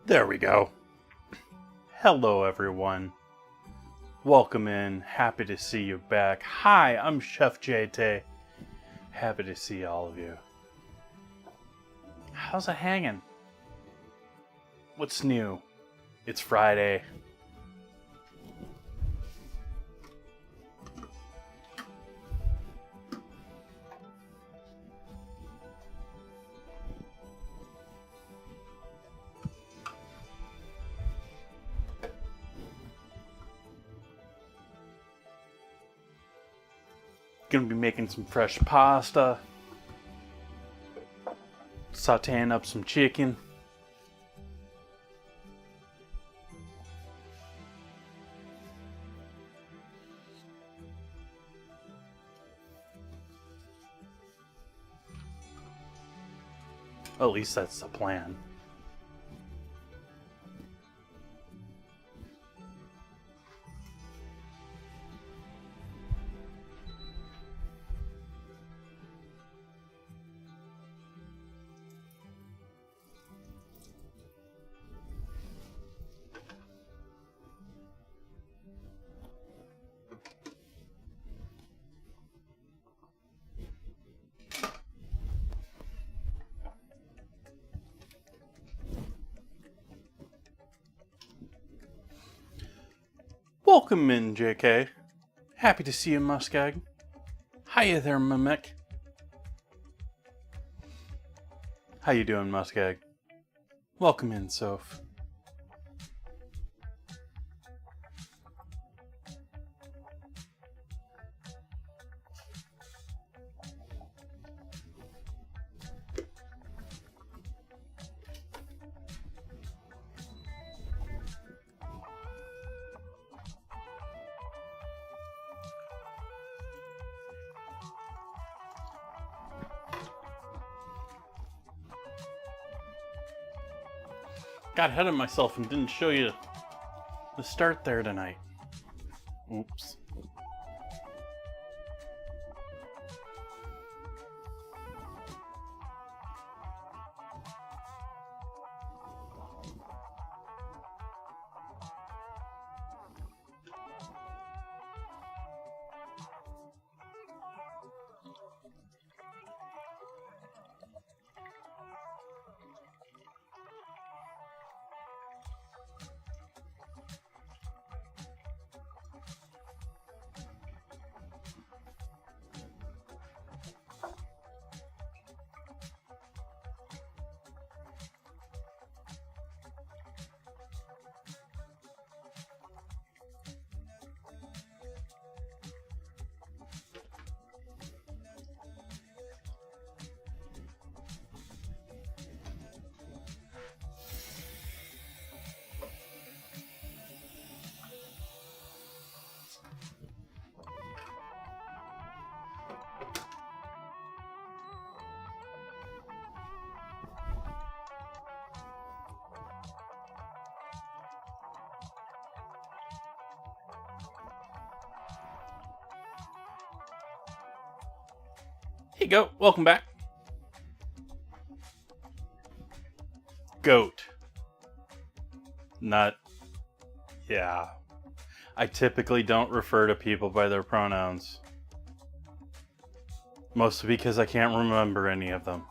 There we go. Hello everyone. Welcome in. Happy to see you back. Hi, I'm Chef Jay Tay. Happy to see all of you. How's it hanging? What's new? It's Friday. Gonna be making some fresh pasta, sauteing up some chicken. At least that's the plan. Welcome in, JK. Happy to see you, Muskeg. Hiya there, Mimic. How you doing, Muskeg? Welcome in, Soph. Got ahead of myself and didn't show you the start there tonight. Oops. Hey, Goat. Welcome back. Goat. Not... Yeah. I typically don't refer to people by their pronouns. Mostly because I can't remember any of them.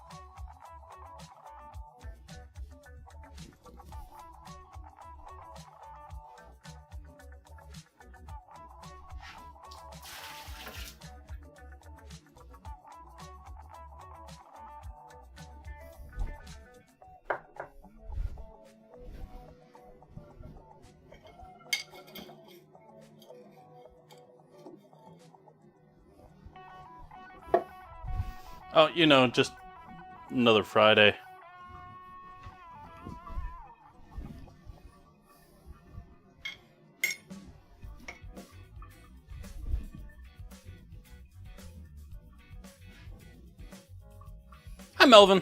Oh, you know, just another Friday. Hi, Melvin.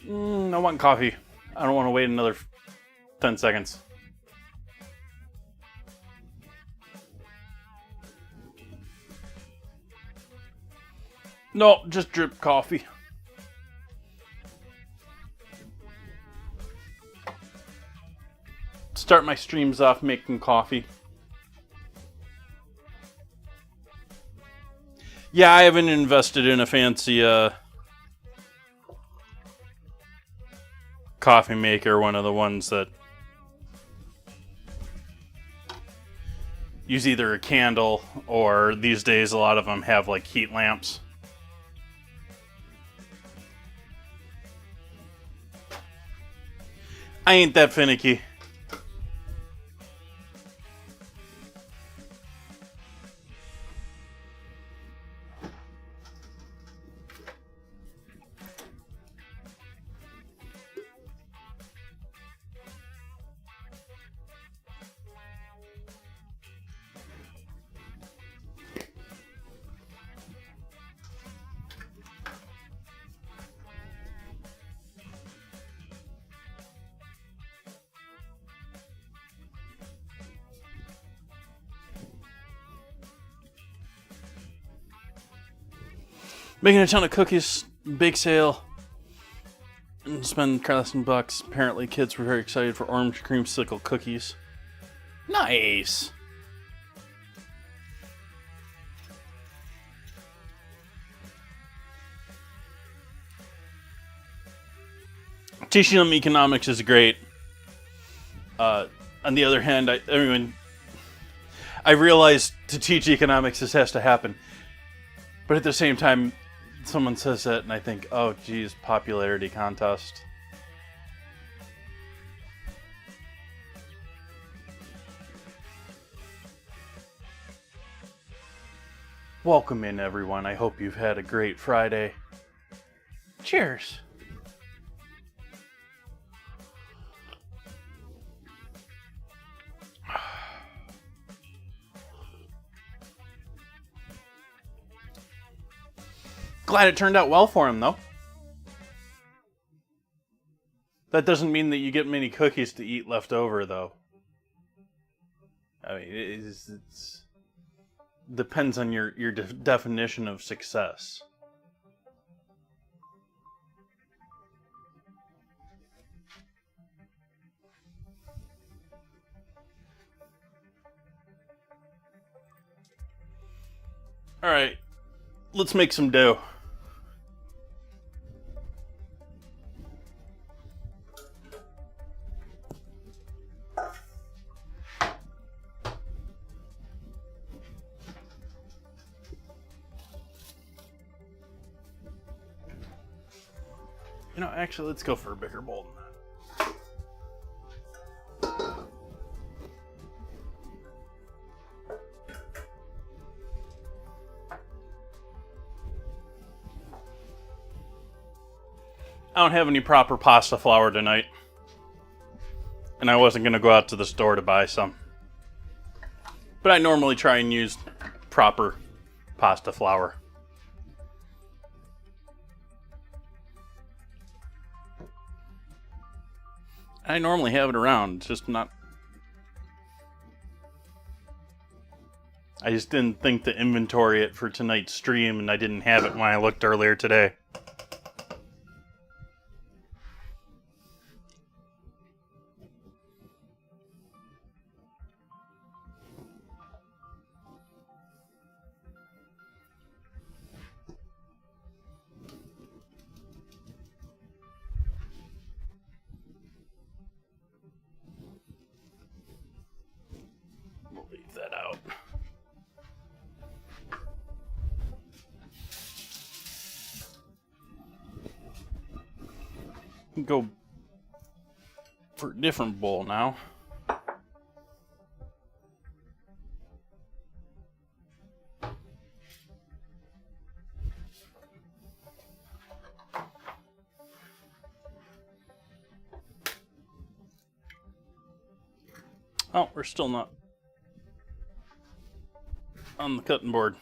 I want coffee. I don't want to wait another 10 seconds. No, just drip coffee. Start my streams off making coffee. Yeah, I haven't invested in a fancy coffee maker, one of the ones that use either a candle or these days a lot of them have like heat lamps. I ain't that finicky. Making a ton of cookies, bake sale, and spend $1,000 bucks. Apparently, kids were very excited for orange creamsicle cookies. Nice. Teaching them economics is great. On the other hand, I realize to teach economics this has to happen, but at the same time, someone says that and I think, oh geez, popularity contest. Welcome in, everyone. I hope you've had a great Friday. Cheers. Glad it turned out well for him, though. That doesn't mean that you get many cookies to eat left over, though. I mean, it depends on your definition of success. All right, let's make some dough. You know, actually, let's go for a bigger bowl than that. I don't have any proper pasta flour tonight, and I wasn't going to go out to the store to buy some. But I normally try and use proper pasta flour. I normally have it around, just not... I just didn't think to inventory it for tonight's stream, and I didn't have it when I looked earlier today. We'll leave that out. Go for a different bowl now. Oh, we're still not on the cutting board.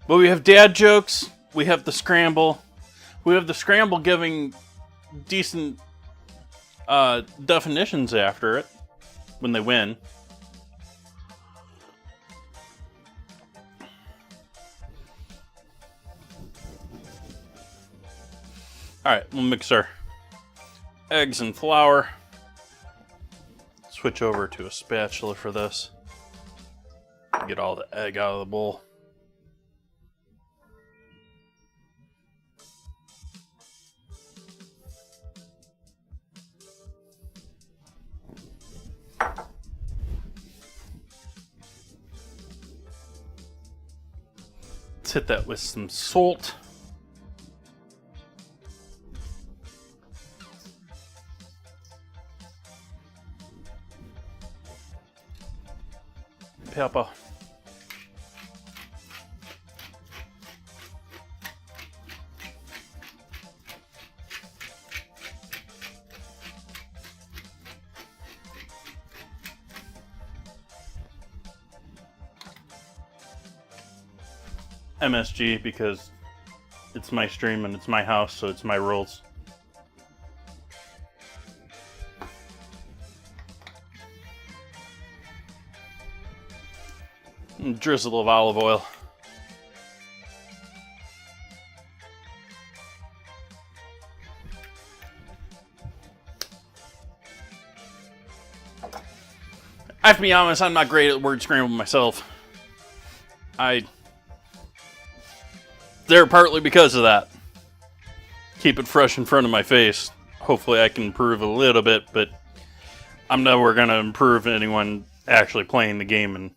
But we have dad jokes. We have the scramble. We have the scramble giving decent definitions after it when they win. Alright, we'll mix our eggs and flour. Switch over to a spatula for this. Get all the egg out of the bowl. Let's hit that with some salt. Pepper. MSG because it's my stream and it's my house, so it's my rules. And drizzle of olive oil. I have to be honest, I'm not great at word scramble myself. There partly because of that. Keep it fresh in front of my face. Hopefully I can improve a little bit, but I'm never going to improve anyone actually playing the game in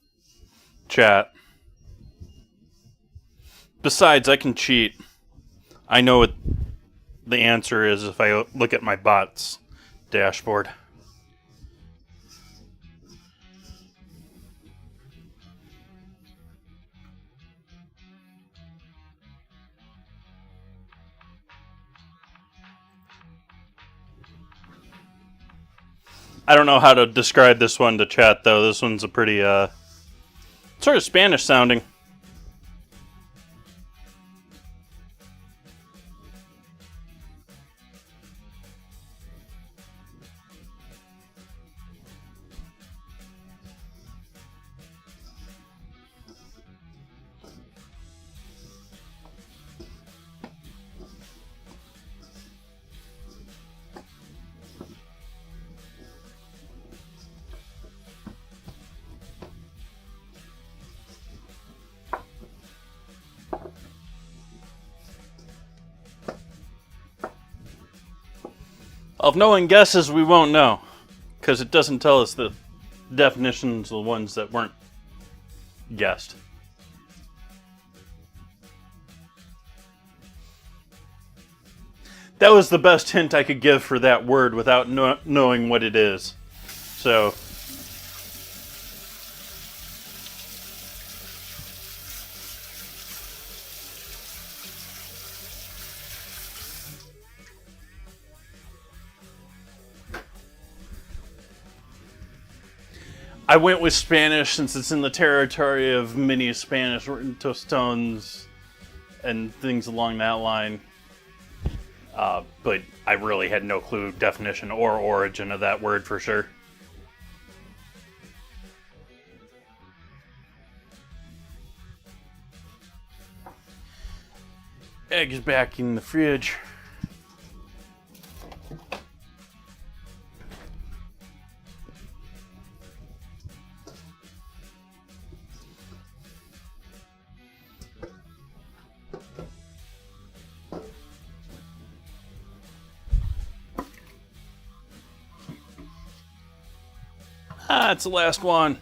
chat. Besides, I can cheat. I know what the answer is if I look at my bot's dashboard. I don't know how to describe this one to chat, though. This one's a pretty, sort of Spanish sounding. If no one guesses, we won't know, because it doesn't tell us the definitions of the ones that weren't guessed. That was the best hint I could give for that word without knowing what it is. So... I went with Spanish since it's in the territory of many Spanish tostones and things along that line. But I really had no clue definition or origin of that word for sure. Eggs back in the fridge. It's the last one.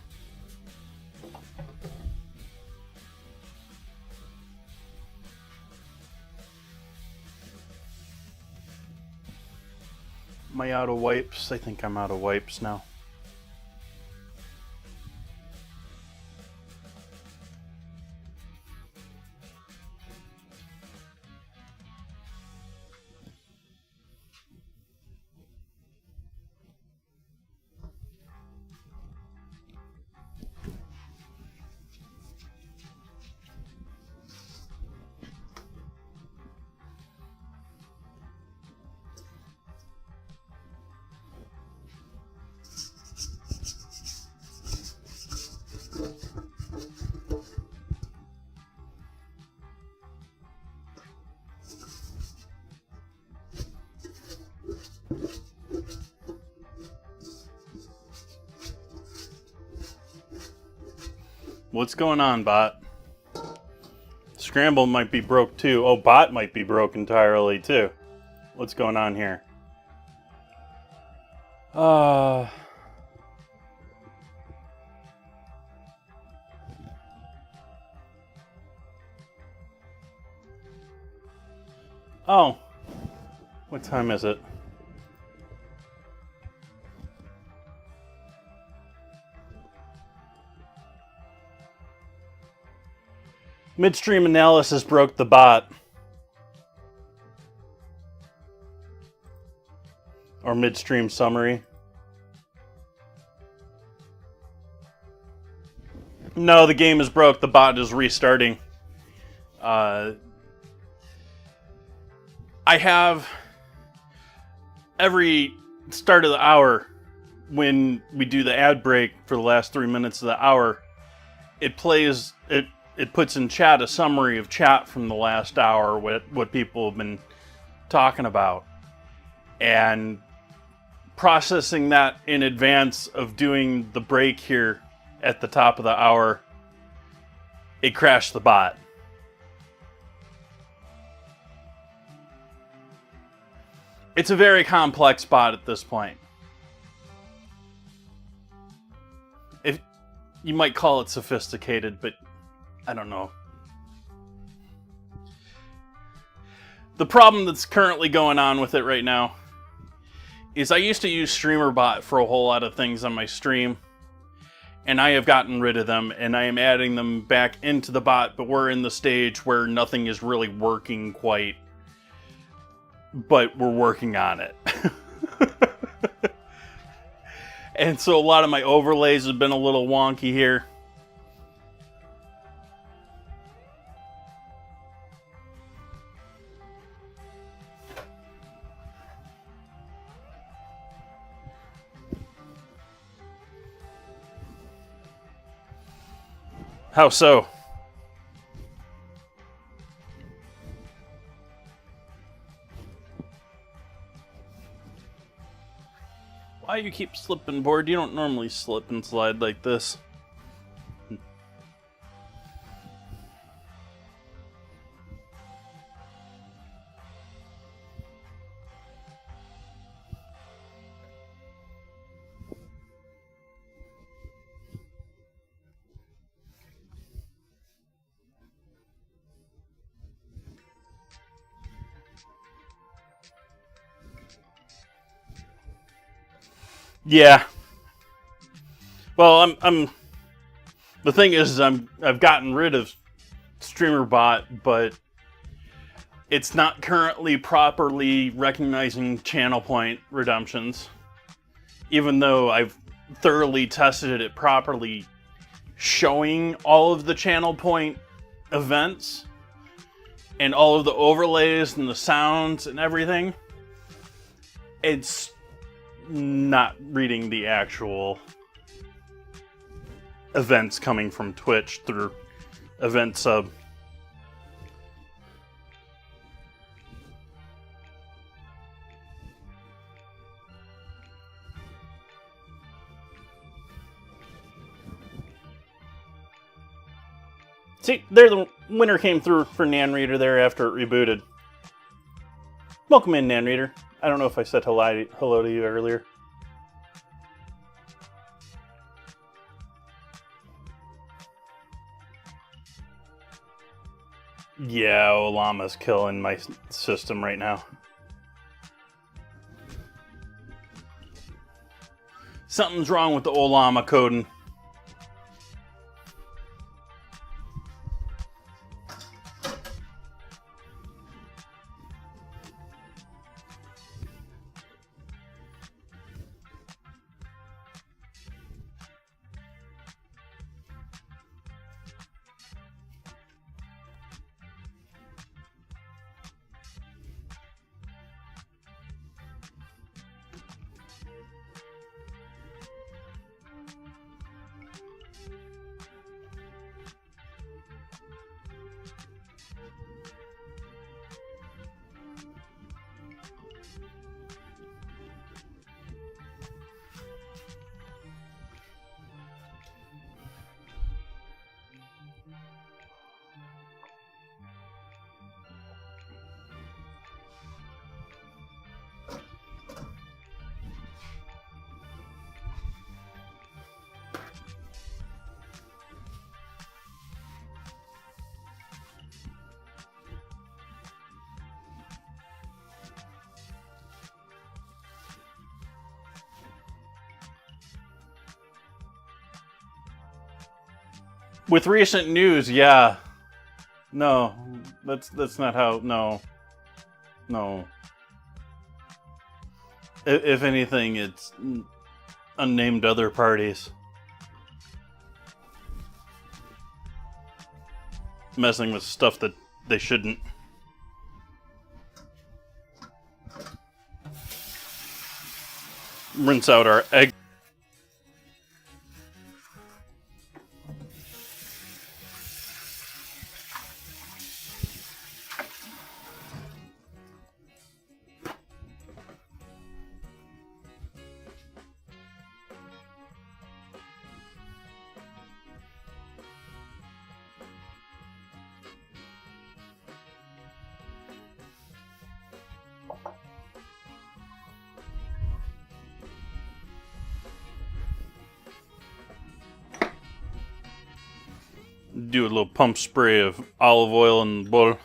Am I out of wipes? I think I'm out of wipes now. What's going on, bot? Scramble might be broke too. Oh, bot might be broke entirely too. What's going on here? Oh, what time is it? Midstream analysis broke the bot. Or midstream summary. No, the game is broke. The bot is restarting. I have every start of the hour when we do the ad break for the last 3 minutes of the hour, it plays it puts in chat a summary of chat from the last hour, what people have been talking about. And processing that in advance of doing the break here at the top of the hour, it crashed the bot. It's a very complex bot at this point. If you might call it sophisticated, but I don't know. The problem that's currently going on with it right now is I used to use StreamerBot for a whole lot of things on my stream, and I have gotten rid of them, and I am adding them back into the bot, but we're in the stage where nothing is really working quite, but we're working on it. And so a lot of my overlays have been a little wonky here. How so? Why you keep slipping, board? You don't normally slip and slide like this. Yeah. Well, I'm. The thing is, I've gotten rid of StreamerBot, but it's not currently properly recognizing channel point redemptions, even though I've thoroughly tested it properly, showing all of the channel point events and all of the overlays and the sounds and everything. It's not reading the actual events coming from Twitch through event sub. See, there the winner came through for Nan Reader there after it rebooted. Welcome in, Nan Reader. I don't know if I said hello to you earlier. Yeah, Olama's killing my system right now. Something's wrong with the Olama coding. With recent news, yeah. No, that's not how. No, no. If anything, it's unnamed other parties messing with stuff that they shouldn't. Rinse out our egg. Do a little pump spray of olive oil in the bowl.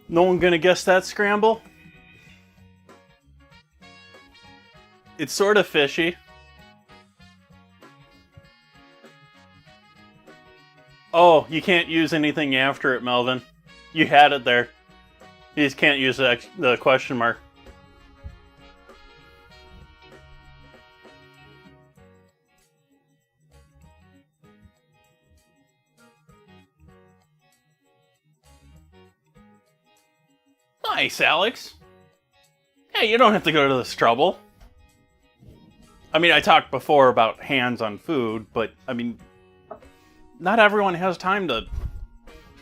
No one gonna guess that scramble? It's sort of fishy. Oh, you can't use anything after it, Melvin. You had it there. You just can't use the question mark. Nice, Alex. Hey, you don't have to go to this trouble. I mean, I talked before about hands on food, but, I mean, not everyone has time to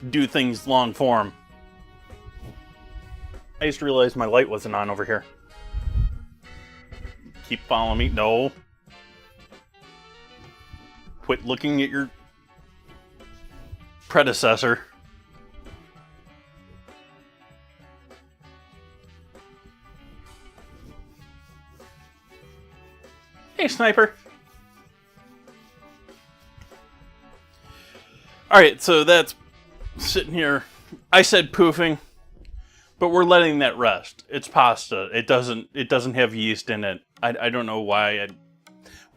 do things long form. I just realized my light wasn't on over here. Keep following me. No. Quit looking at your predecessor. Hey, Sniper. Alright, so that's sitting here. I said poofing, but we're letting that rest. It's pasta. It doesn't have yeast in it. I don't know why.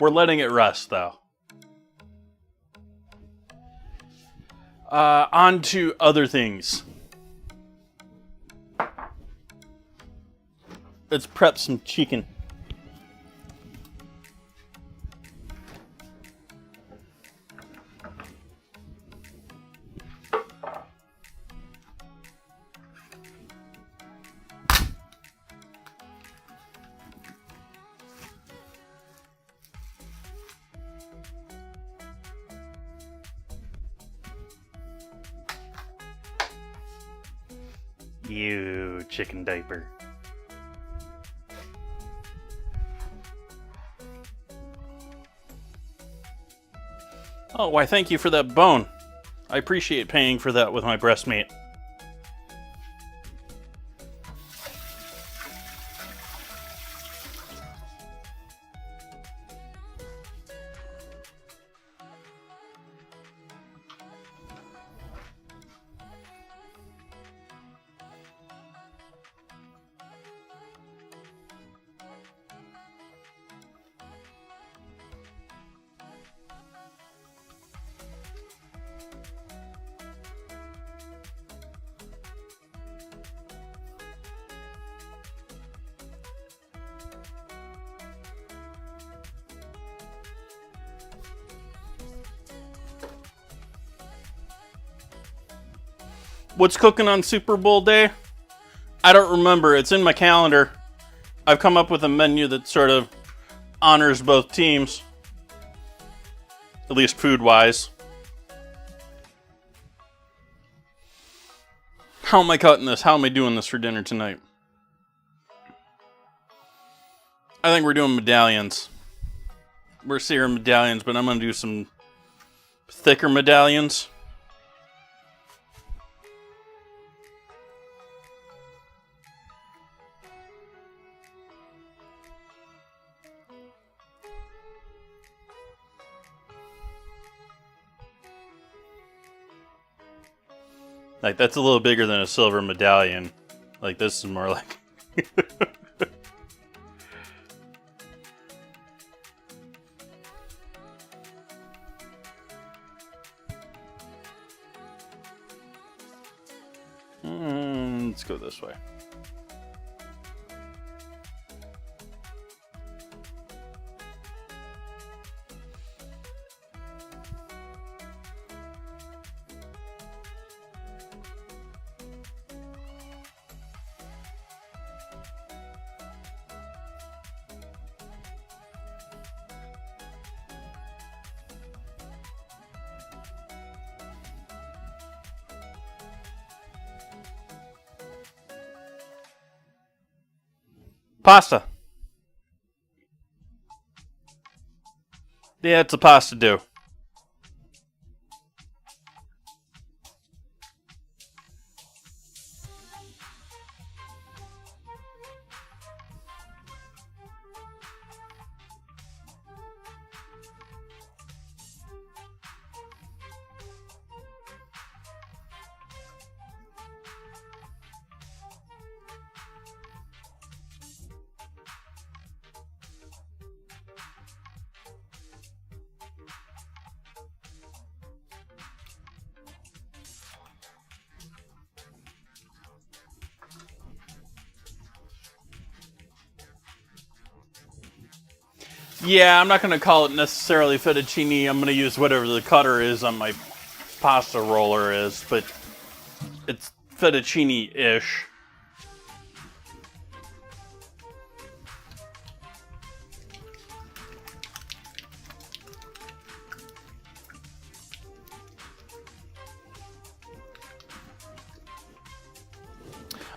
We're letting it rest, though. On to other things. Let's prep some chicken. You chicken diaper. Oh, why thank you for that bone. I appreciate paying for that with my breast meat. What's cooking on Super Bowl day? I don't remember. It's in my calendar. I've come up with a menu that sort of honors both teams, at least food-wise. How am I cutting this? How am I doing this for dinner tonight? I think we're doing medallions. We're searing medallions, but I'm going to do some thicker medallions. Like, that's a little bigger than a silver medallion. Like, this is more like... let's go this way. Pasta. Yeah, it's a pasta dough. Yeah, I'm not going to call it necessarily fettuccine. I'm going to use whatever the cutter is on my pasta roller is, but it's fettuccine-ish.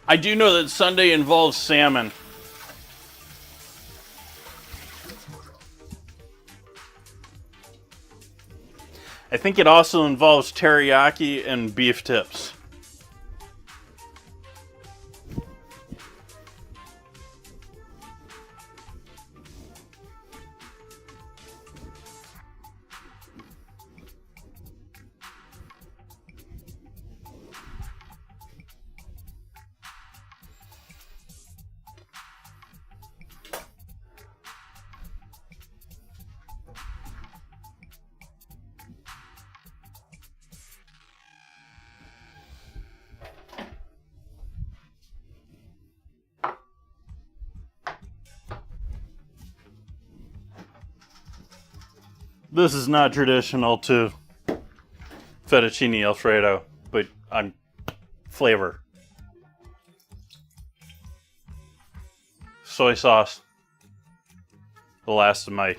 I do know that Sunday involves salmon. I think it also involves teriyaki and beef tips. This is not traditional to Fettuccine Alfredo, but on flavor. Soy sauce. The last of my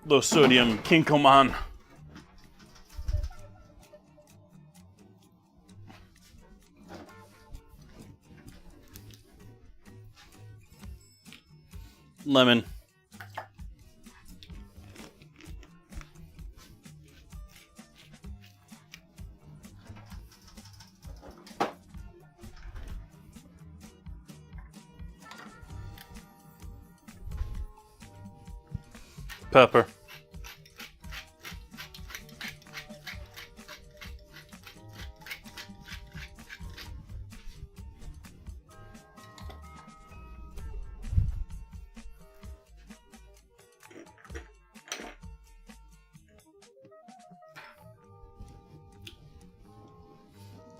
low sodium Kinkoman. Lemon. Pepper.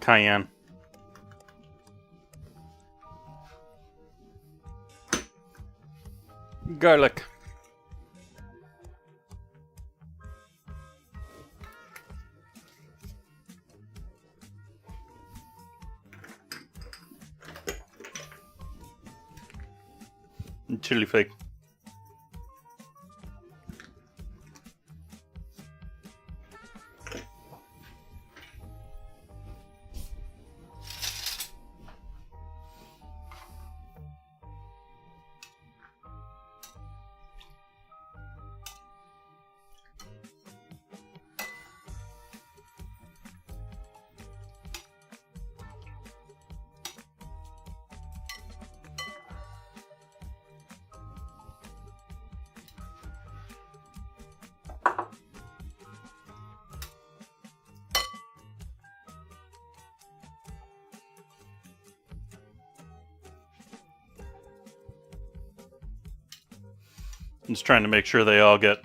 Cayenne. Garlic. and chili flake. I'm just trying to make sure they all get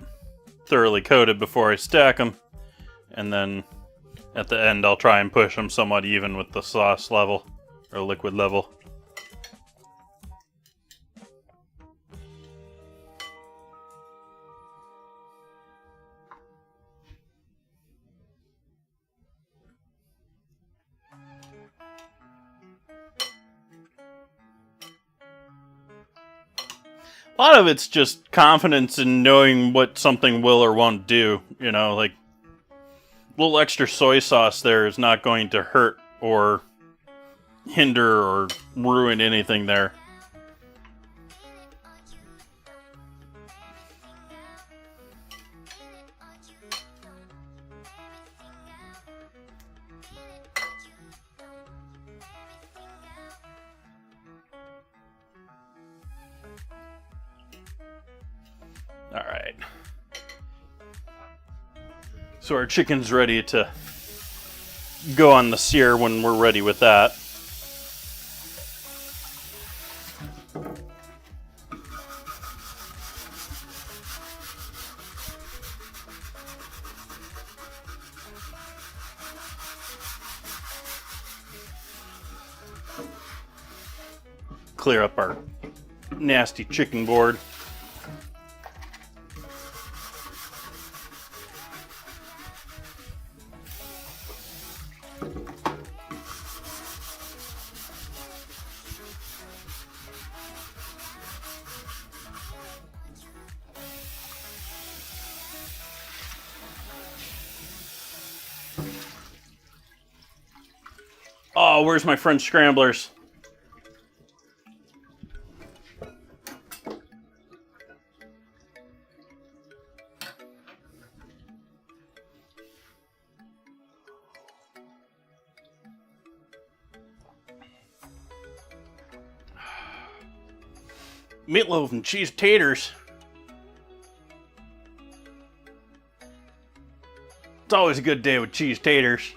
thoroughly coated before I stack them. And then at the end, I'll try and push them somewhat even with the sauce level or liquid level. A lot of it's just confidence in knowing what something will or won't do. You know, like a little extra soy sauce there is not going to hurt or hinder or ruin anything there. All right. So our chicken's ready to go on the sear when we're ready with that. Clear up our nasty chicken board. Oh, where's my French scramblers? Meatloaf and cheese taters. It's always a good day with cheese taters.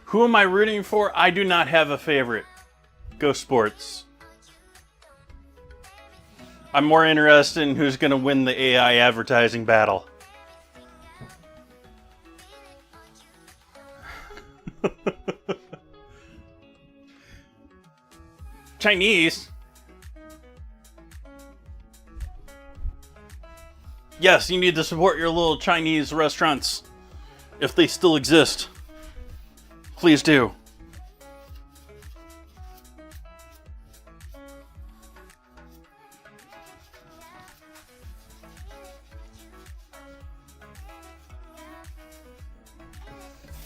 Who am I rooting for? I do not have a favorite. Go Sports. I'm more interested in who's going to win the AI advertising battle. Chinese. Yes, you need to support your little Chinese restaurants if they still exist. Please do.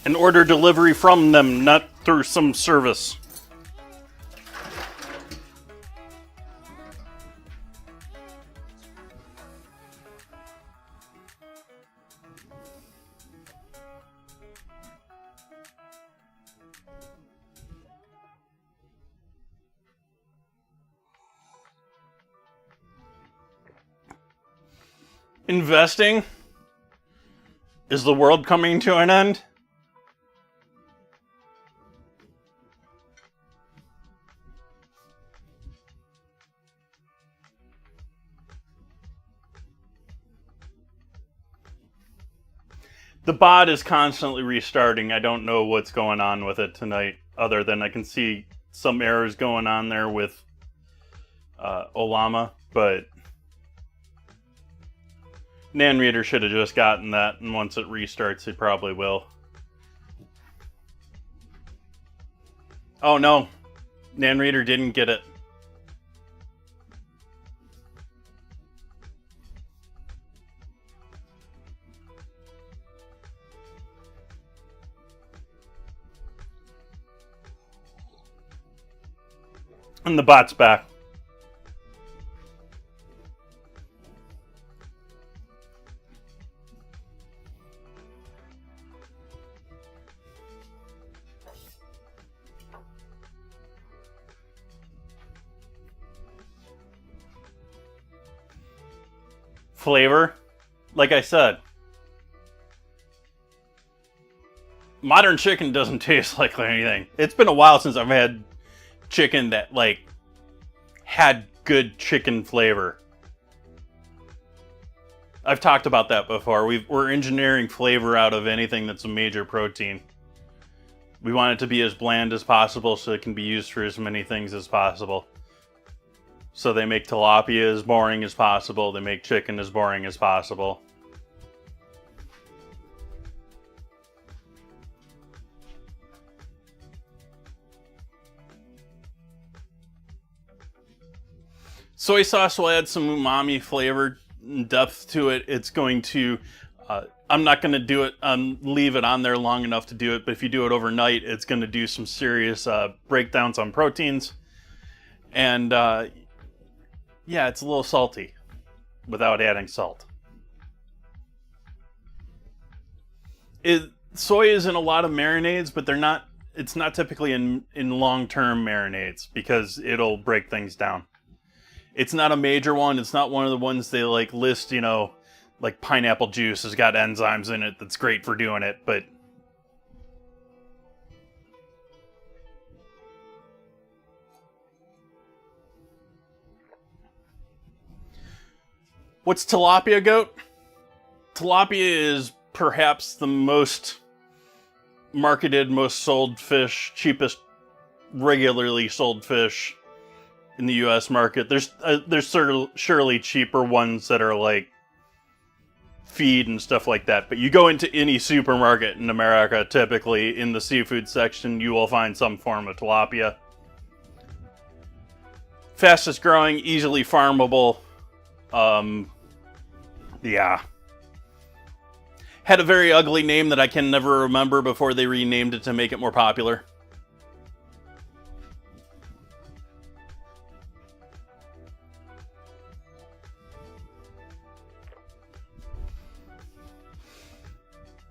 And order delivery from them, not through some service. Investing? Is the world coming to an end? The bot is constantly restarting. I don't know what's going on with it tonight, other than I can see some errors going on there with Olama, but Nan Reader should have just gotten that, and once it restarts, it probably will. Oh no, Nan Reader didn't get it. And the bot's back. Flavor, like I said, modern chicken doesn't taste like anything. It's been a while since I've had chicken that like had good chicken flavor. I've talked about that before. We're engineering flavor out of anything that's a major protein. We want it to be as bland as possible so it can be used for as many things as possible. So they make tilapia as boring as possible. They make chicken as boring as possible. Soy sauce will add some umami flavor and depth to it. It's going to, I'm not going to do it, leave it on there long enough to do it, but if you do it overnight, it's going to do some serious breakdowns on proteins. And yeah, it's a little salty without adding salt. Soy is in a lot of marinades, but it's not typically in long-term marinades because it'll break things down. It's not a major one. It's not one of the ones they like list, like pineapple juice has got enzymes in it that's great for doing it, but what's tilapia goat? Tilapia is perhaps the most marketed, most sold fish, cheapest regularly sold fish in the U.S. market. There's surely cheaper ones that are like feed and stuff like that, but you go into any supermarket in America, typically in the seafood section, you will find some form of tilapia. Fastest growing, easily farmable. Yeah. Had a very ugly name that I can never remember before they renamed it to make it more popular.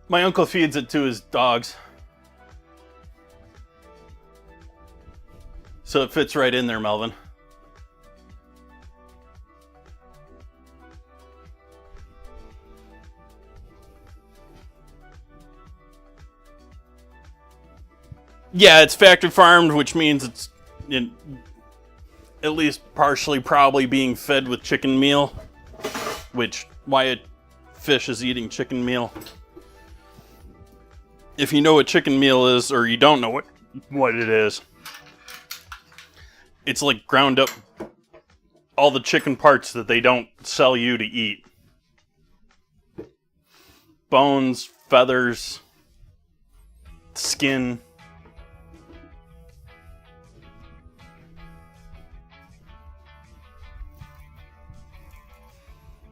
My uncle feeds it to his dogs. So it fits right in there, Melvin. Yeah, it's factory farmed, which means it's at least partially probably being fed with chicken meal, which why a fish is eating chicken meal. If you know what chicken meal is, or you don't know what it is, it's like ground up all the chicken parts that they don't sell you to eat. Bones, feathers, skin.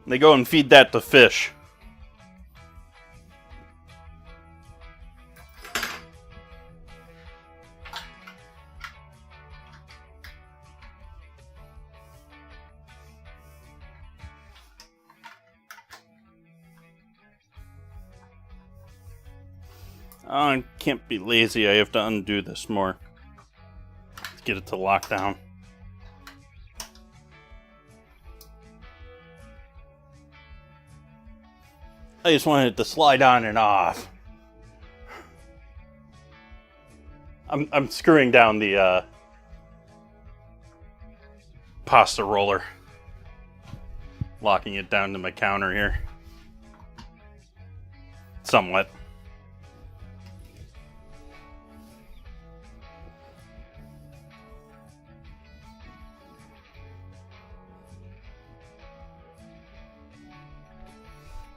They go and feed that to fish. I can't be lazy. I have to undo this more to get it to lock down. I just wanted it to slide on and off. I'm screwing down the pasta roller, locking it down to my counter here. Somewhat.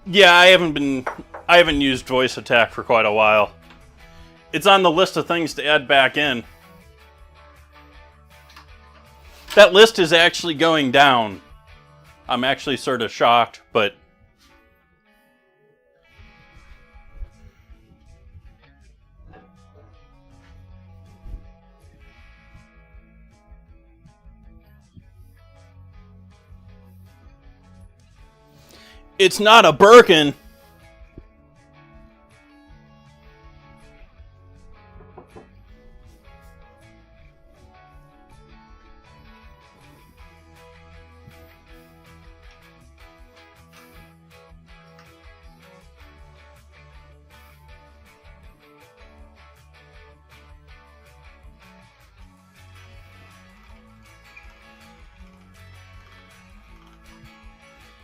Yeah, I haven't used voice attack for quite a while. It's on the list of things to add back in. That list is actually going down. I'm actually sort of shocked, but... It's not a Birkin.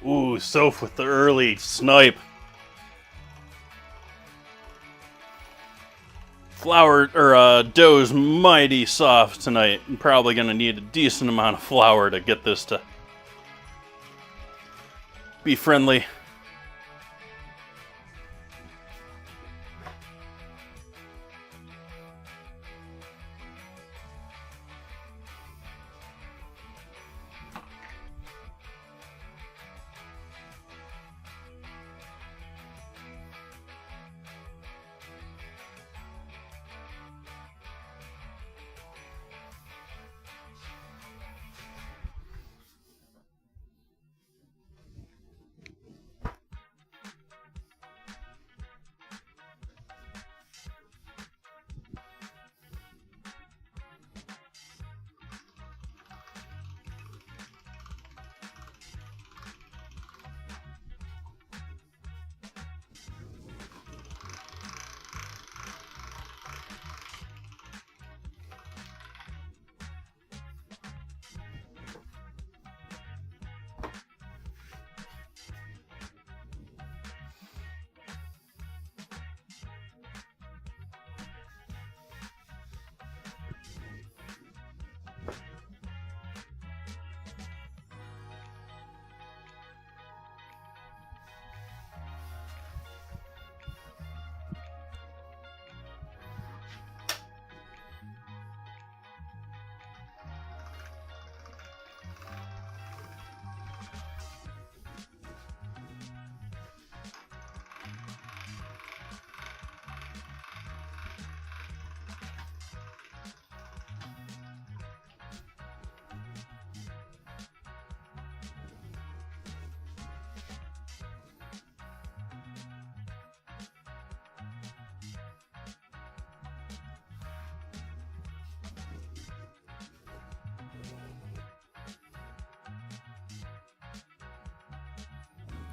Ooh, Soph with the early snipe. Flour, or dough's mighty soft tonight. I'm probably going to need a decent amount of flour to get this to be friendly.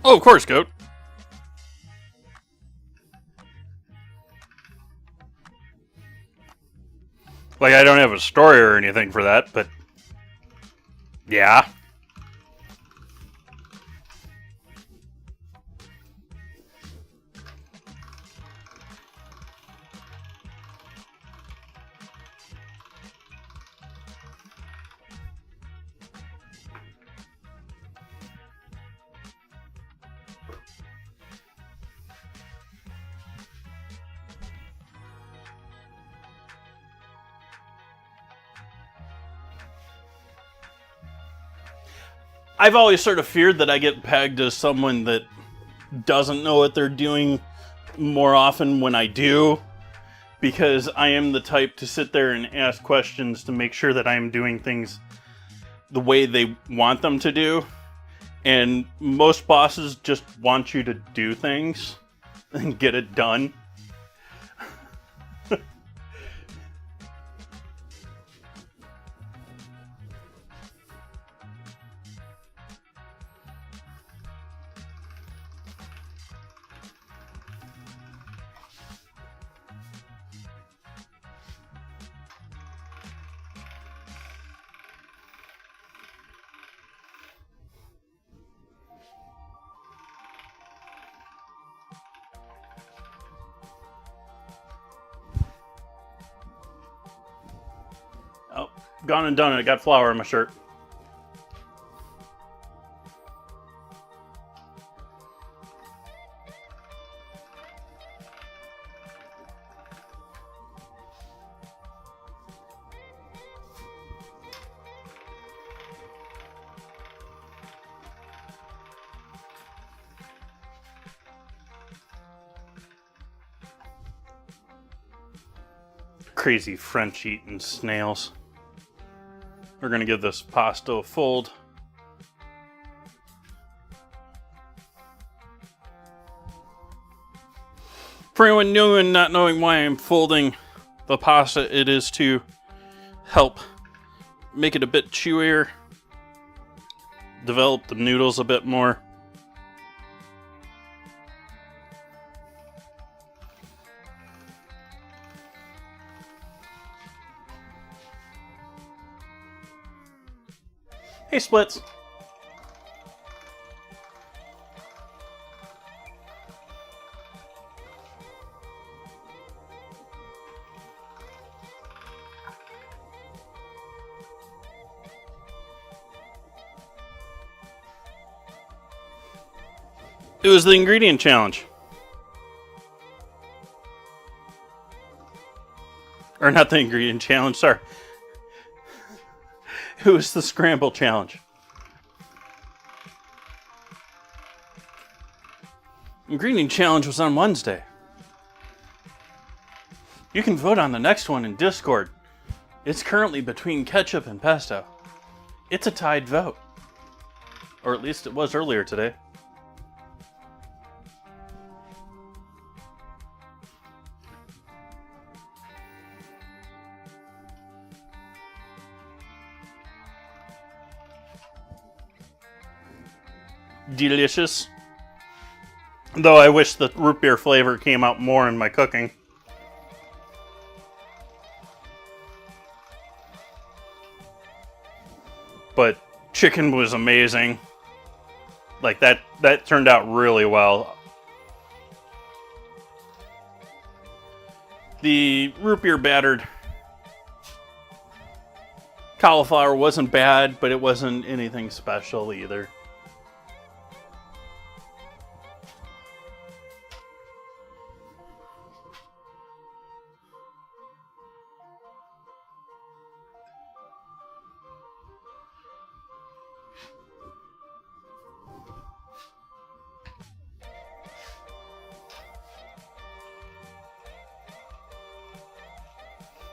Oh, of course, Goat. Like, I don't have a story or anything for that, but... yeah. I've always sort of feared that I get pegged as someone that doesn't know what they're doing more often when I do, because I am the type to sit there and ask questions to make sure that I am doing things the way they want them to do. And most bosses just want you to do things and get it done. Oh, gone and done it. I got flour on my shirt. crazy French eating snails. We're going to give this pasta a fold. For anyone new and not knowing why I'm folding the pasta, it is to help make it a bit chewier, develop the noodles a bit more. Hey, Splits. It was the ingredient challenge. Or not the ingredient challenge, sorry. It was the scramble challenge. Ingredient challenge was on Wednesday. You can vote on the next one in Discord. It's currently between ketchup and pesto. It's a tied vote. Or at least it was earlier today. Delicious. Though I wish the root beer flavor came out more in my cooking. But chicken was amazing. Like that turned out really well. The root beer battered cauliflower wasn't bad, but it wasn't anything special either.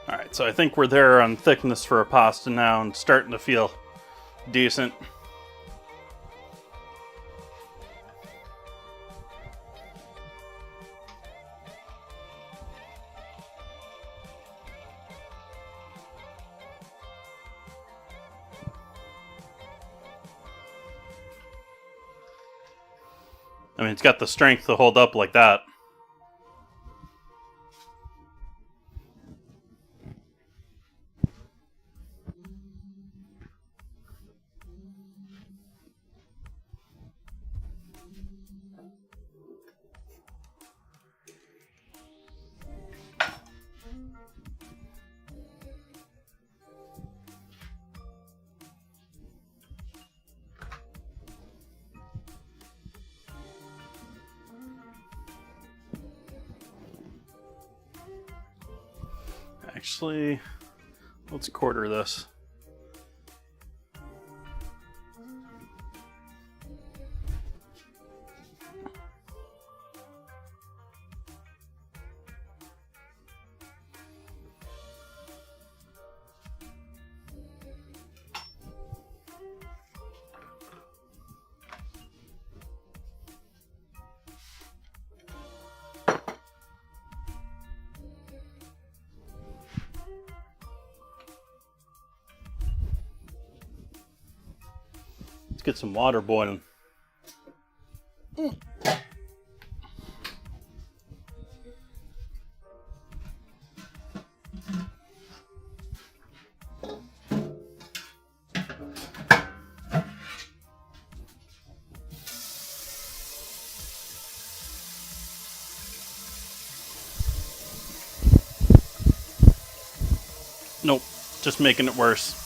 Alright, so I think we're there on thickness for a pasta now and starting to feel decent. I mean, it's got the strength to hold up like that. Actually, let's quarter this. Get some water boiling. Nope, just making it worse.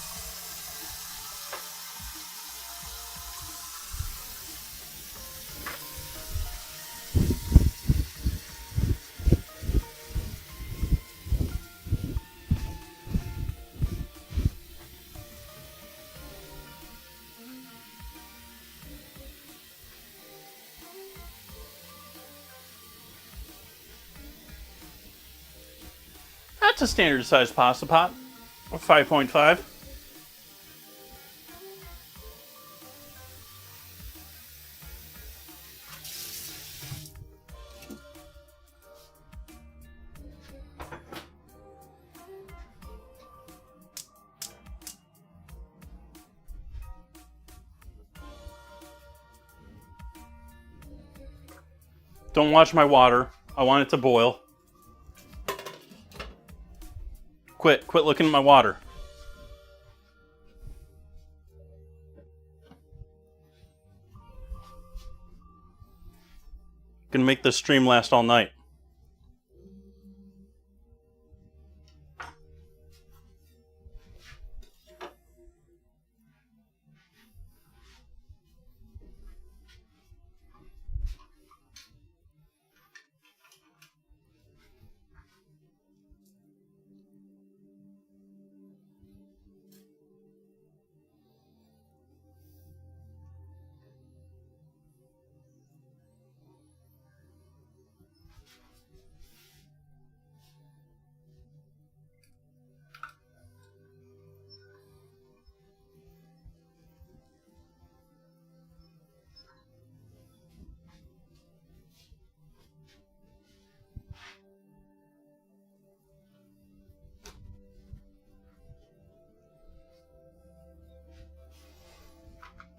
That's a standard sized pasta pot. 5.5. Don't watch my water. I want it to boil. Quit looking at my water. Gonna make this stream last all night.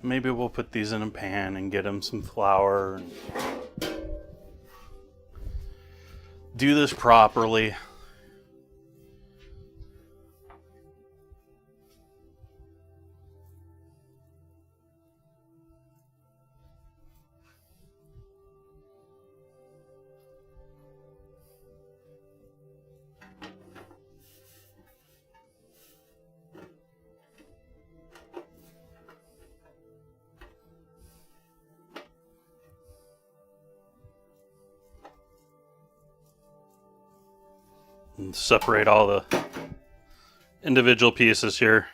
Maybe we'll put these in a pan and get them some flour and do this properly. And separate all the individual pieces here.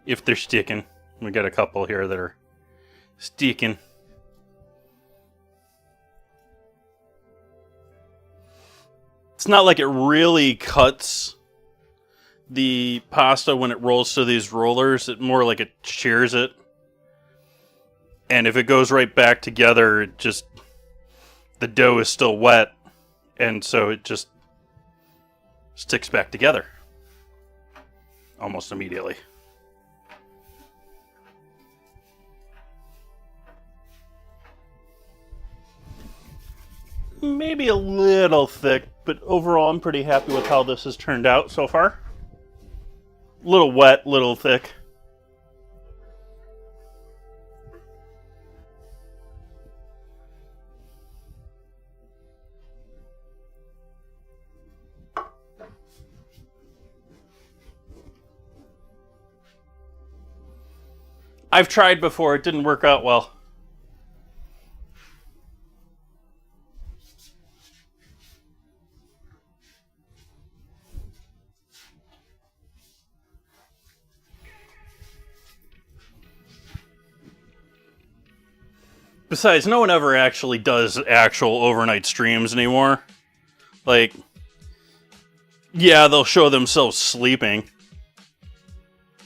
If they're sticking. We got a couple here that are sticking. It's not like it really cuts the pasta when it rolls to these rollers. It more like it shears it. And if it goes right back together, it just... the dough is still wet, and so it just sticks back together almost immediately. Maybe a little thick, but overall I'm pretty happy with how this has turned out so far. A little wet, little thick. I've tried before, it didn't work out well. Besides, no one ever actually does actual overnight streams anymore. Like, yeah, they'll show themselves sleeping.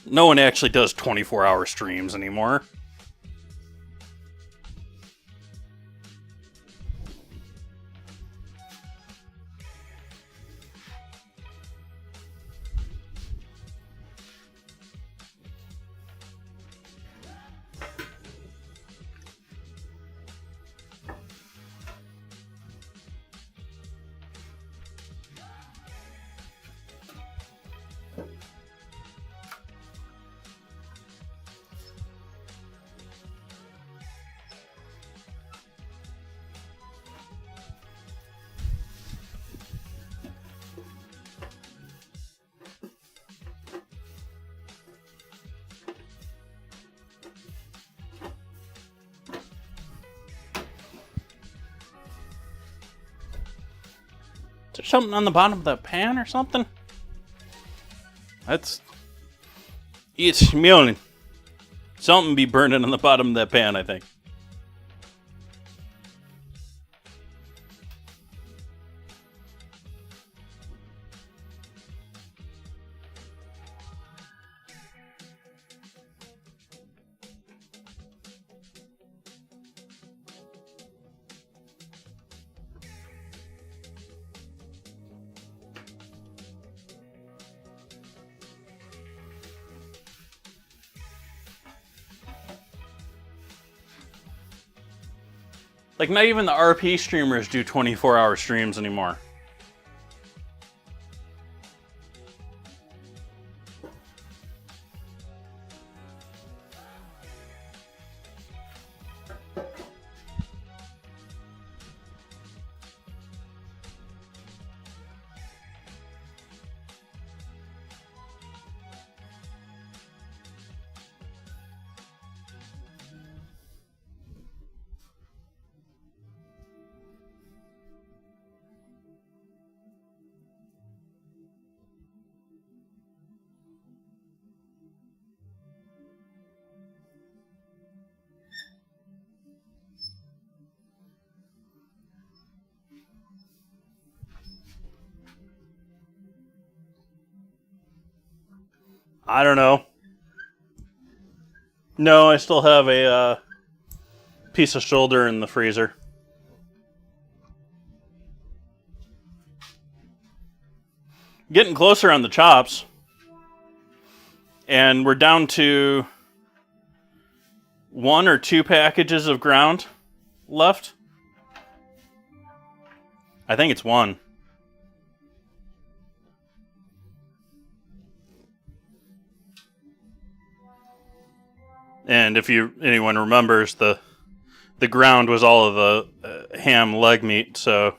No one actually does 24-hour streams anymore. Is there something on the bottom of the pan or something? It's smelling. Something be burning on the bottom of that pan, I think. Like, not even the RP streamers do 24-hour streams anymore. I don't know. No, I still have a piece of shoulder in the freezer. Getting closer on the chops. And we're down to 1 or 2 packages of ground left. I think it's 1. And if anyone remembers, the ground was all of the ham leg meat, so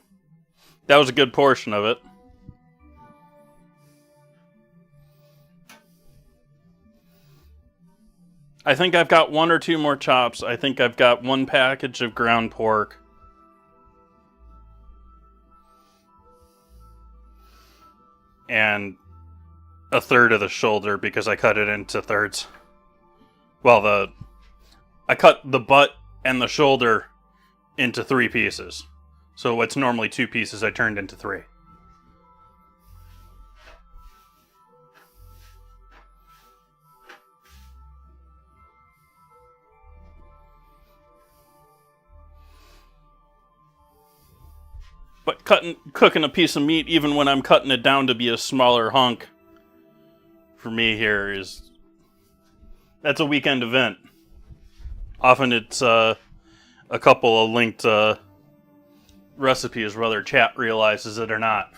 that was a good portion of it. I think I've got 1 or 2 more chops. I think I've got 1 package of ground pork. And a third of the shoulder because I cut it into thirds. Well, I cut the butt and the shoulder into 3 pieces. So what's normally 2 pieces, I turned into 3. But cooking a piece of meat, even when I'm cutting it down to be a smaller hunk, for me here that's a weekend event. Often it's a couple of linked recipes, whether chat realizes it or not.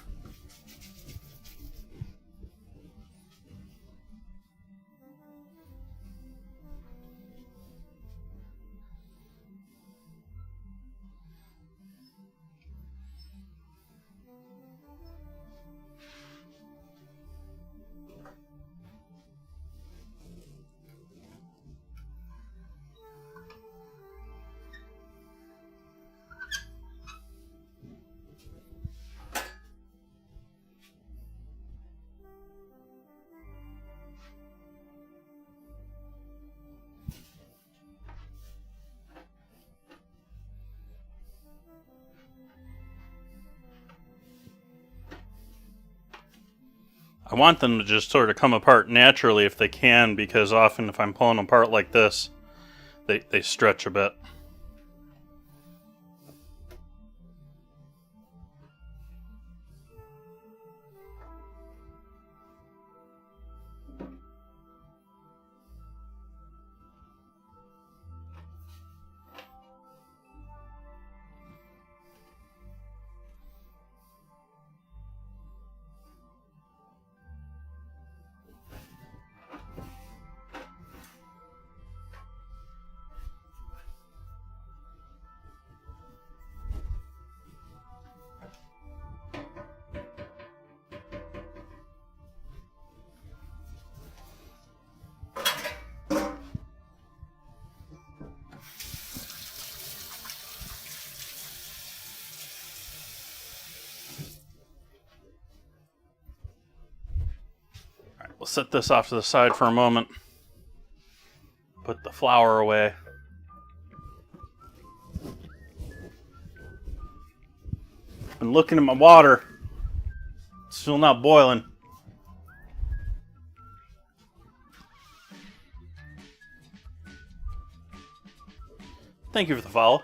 I want them to just sort of come apart naturally if they can, because often if I'm pulling them apart like this, they stretch a bit. We'll set this off to the side for a moment. Put the flour away. Been looking at my water. It's still not boiling. Thank you for the follow.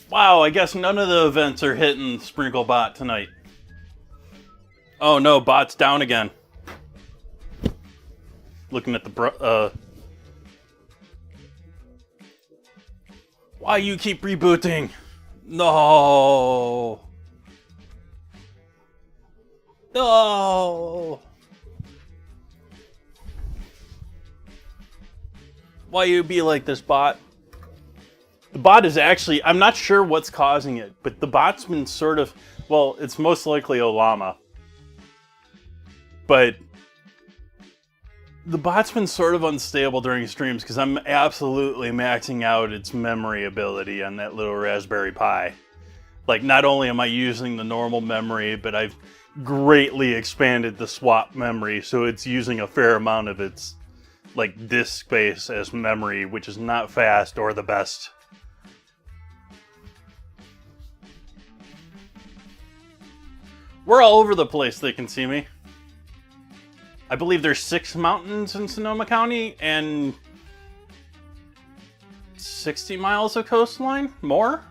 Wow, I guess none of the events are hitting Sprinkle Bot tonight. Oh no, bot's down again. Looking at the Why you keep rebooting? No. No. Why you be like this, bot? The bot is actually, I'm not sure what's causing it, but the bot's been sort of, well, it's most likely a llama. But the bot's been sort of unstable during streams because I'm absolutely maxing out its memory ability on that little Raspberry Pi. Like, not only am I using the normal memory, but I've greatly expanded the swap memory, so it's using a fair amount of its, like, disk space as memory, which is not fast or the best. We're all over the place, they can see me. I believe there's 6 mountains in Sonoma County and 60 miles of coastline? More?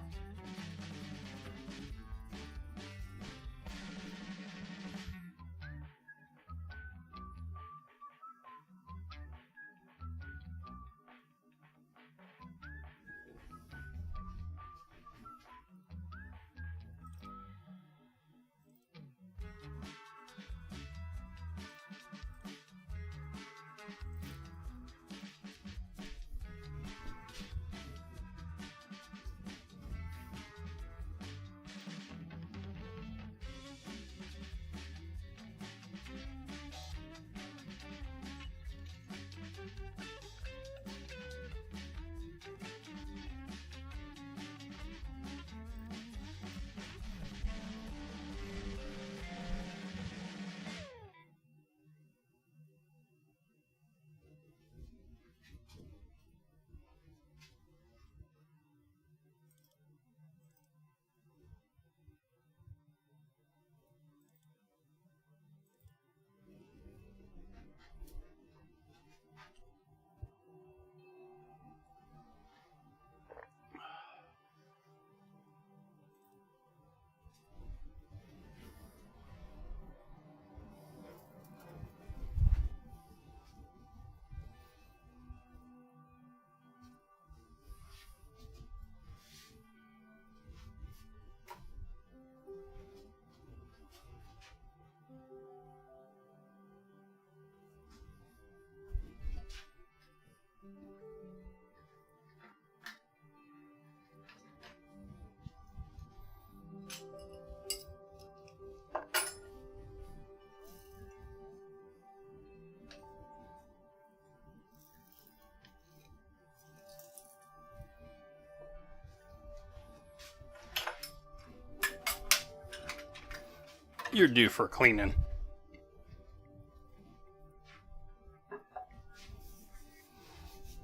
You're due for cleaning.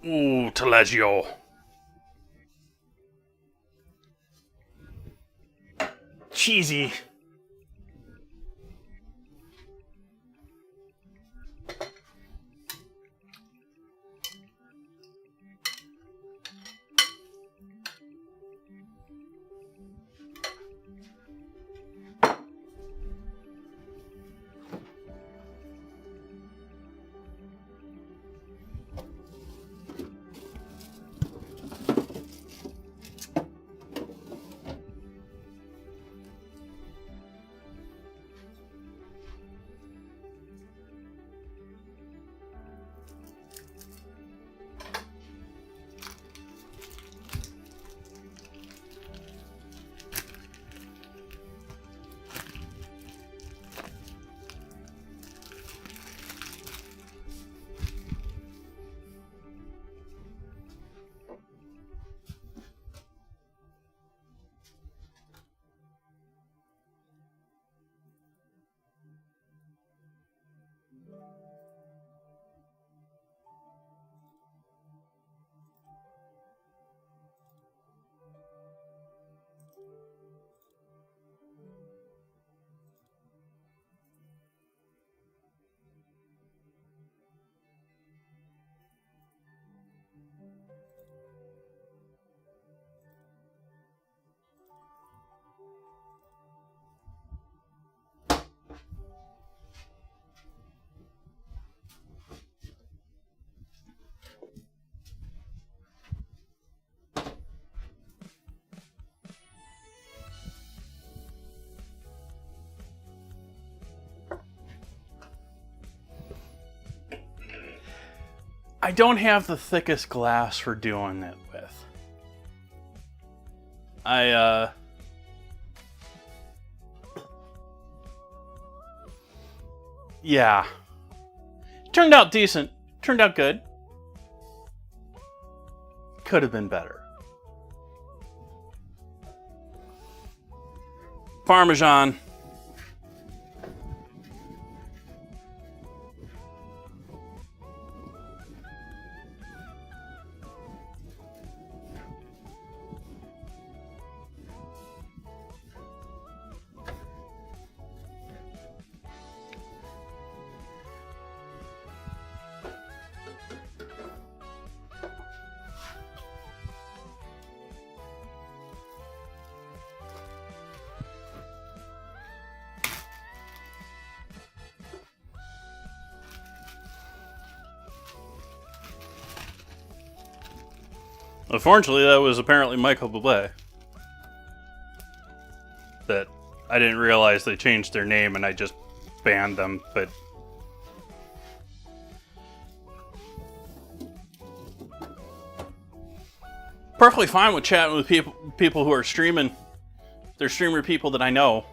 Ooh, Taleggio. Cheesy. I don't have the thickest glass for doing it with. Yeah. Turned out decent. Turned out good. Could have been better. Parmesan. Unfortunately, that was apparently Michael Bublé. That I didn't realize they changed their name and I just banned them, but... Perfectly fine with chatting with people who are streaming. They're streamer people that I know.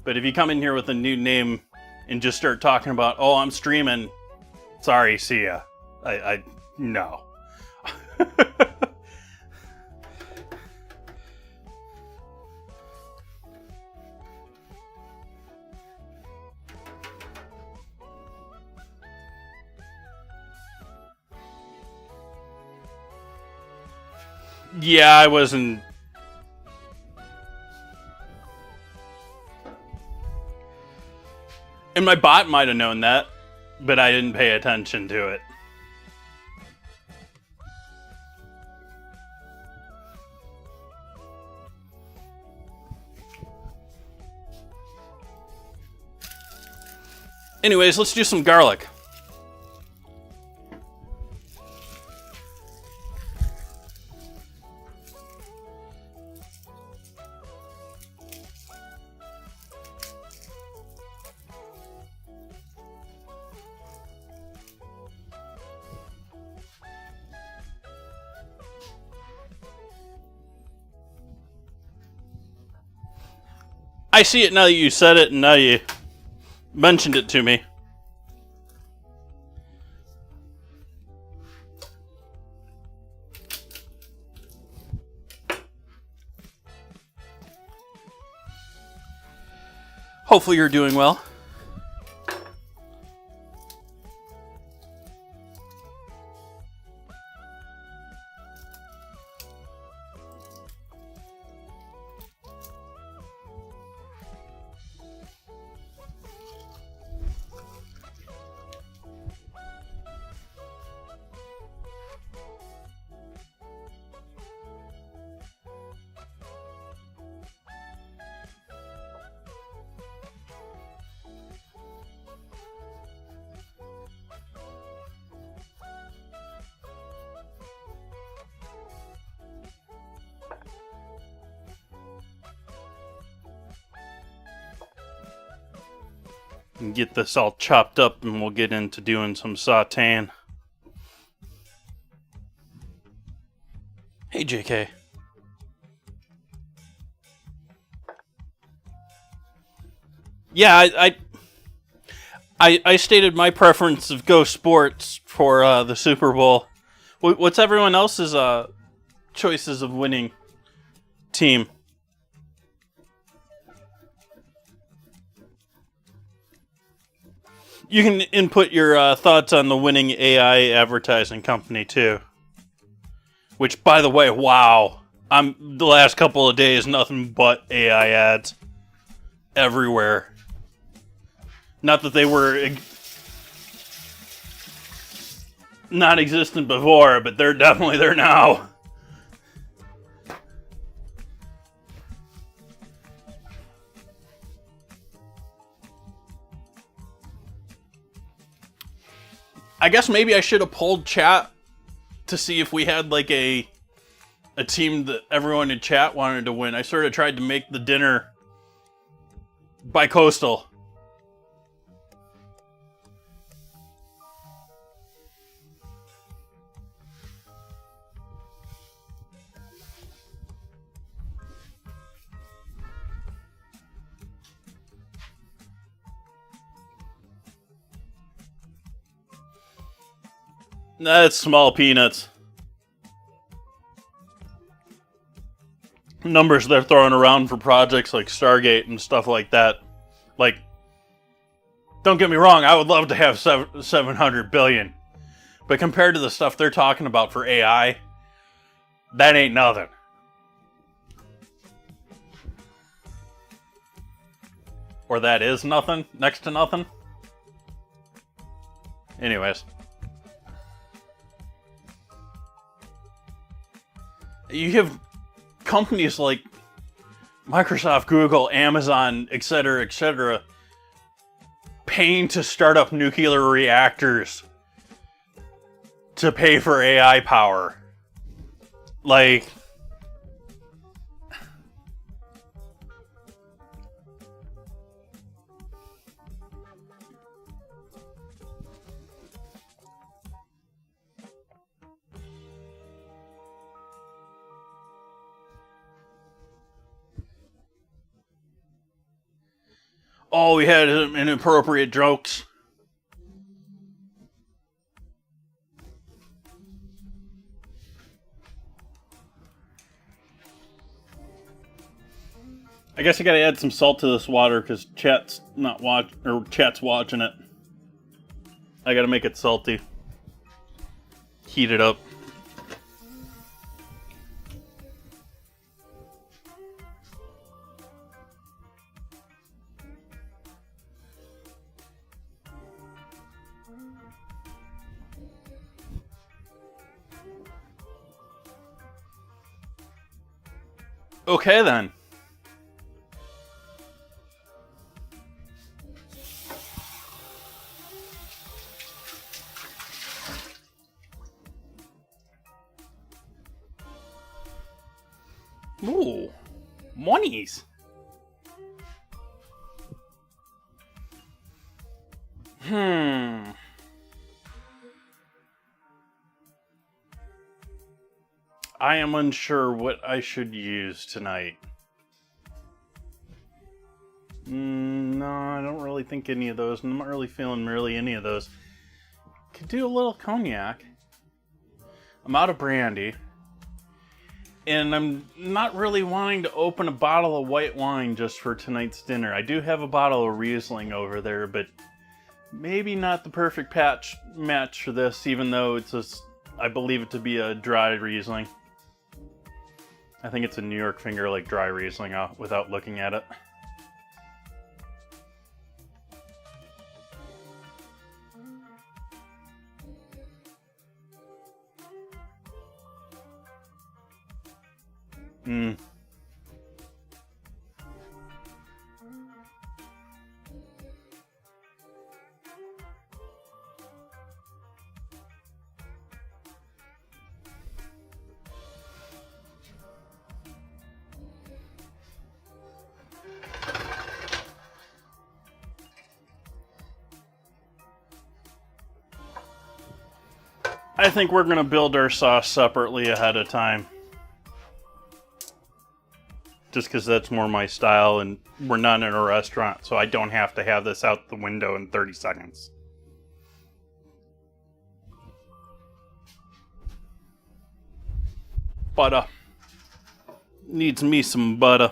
But if you come in here with a new name and just start talking about, oh, I'm streaming, sorry, see ya. No. Yeah, I wasn't... And my bot might have known that, but I didn't pay attention to it. Anyways, let's do some garlic. I see it now that you said it and now you mentioned it to me. Hopefully you're doing well. And get this all chopped up and we'll get into doing some sauteing. Hey, JK. Yeah, I stated my preference of Go Sports for the Super Bowl. What's everyone else's choices of winning team? You can input your thoughts on the winning AI advertising company too. Which, by the way, wow. The last couple of days, nothing but AI ads. Everywhere. Not that they were not existent before, but they're definitely there now. I guess maybe I should have polled chat to see if we had like a team that everyone in chat wanted to win. I sort of tried to make the dinner That's small peanuts. Numbers they're throwing around for projects like Stargate and stuff like that. Like, don't get me wrong, I would love to have 700 billion. But compared to the stuff they're talking about for AI, that ain't nothing. Or that is nothing, next to nothing. Anyways. You have companies like Microsoft, Google, Amazon, etc., paying to start up nuclear reactors to pay for AI power. Like, oh, we had inappropriate jokes. I guess I gotta add some salt to this water because chat's watching it. I gotta make it salty. Heat it up. Okay then. Ooh, monies. I am unsure what I should use tonight. No, I don't really think any of those. I'm not really feeling really any of those. Could do a little cognac. I'm out of brandy. And I'm not really wanting to open a bottle of white wine just for tonight's dinner. I do have a bottle of Riesling over there, but maybe not the perfect match for this, even though I believe it to be a dry Riesling. I think it's a New York Finger Lake dry Riesling without looking at it. I think we're going to build our sauce separately ahead of time. Just because that's more my style, and we're not in a restaurant, so I don't have to have this out the window in 30 seconds. Butter. Needs me some butter.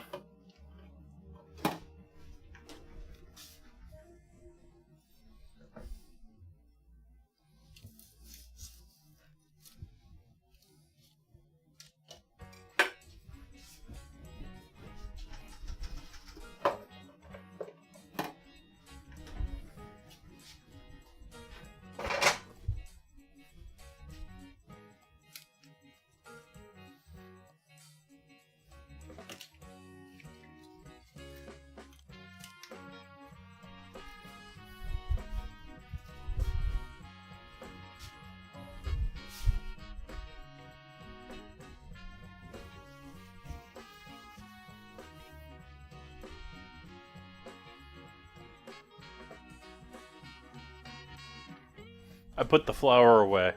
I put the flour away.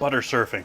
Butter surfing.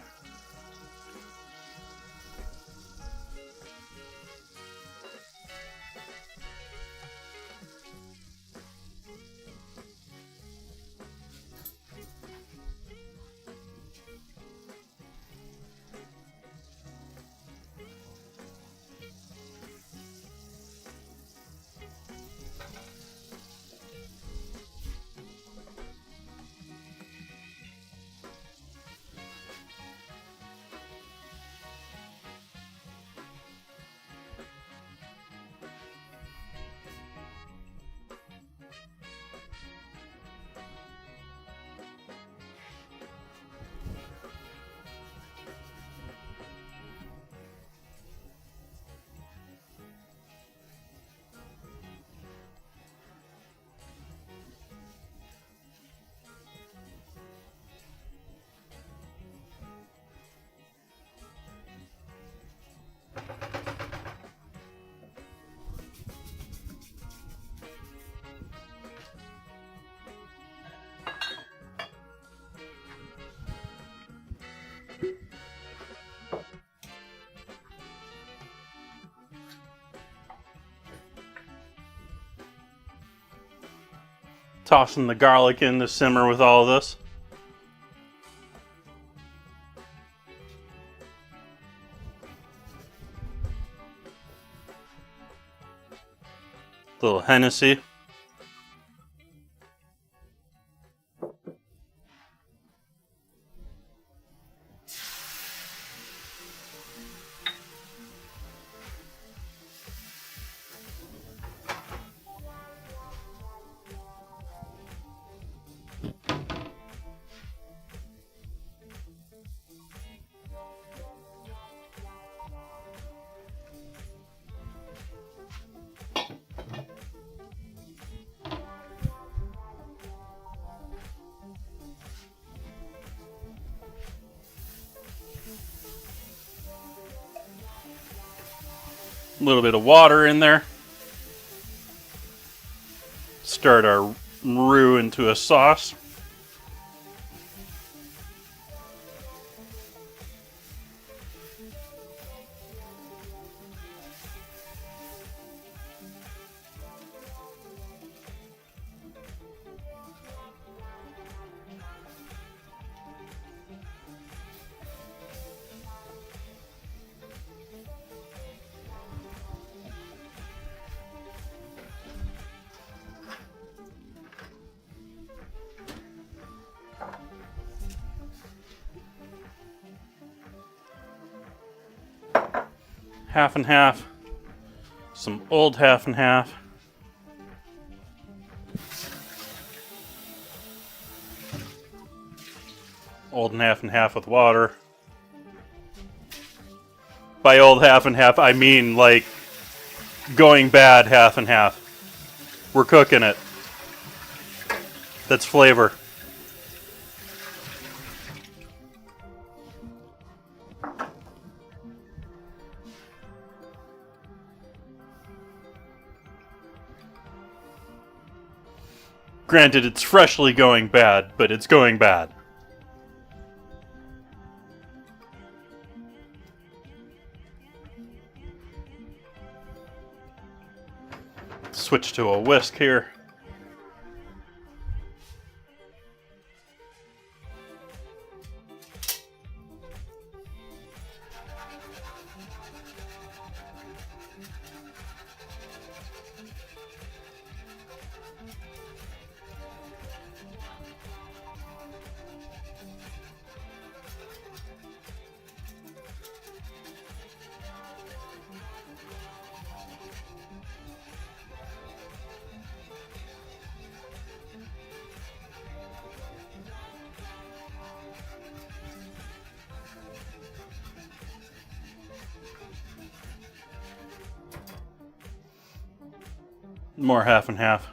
Tossing the garlic in to simmer with all of this. Little Hennessy. A little bit of water in there. Start our roux into a sauce. Half and half. Some old half and half. Old and half with water. By old half and half, I mean like going bad half and half. We're cooking it. That's flavor. Granted, it's freshly going bad, but it's going bad. Switch to a whisk here. More half and half.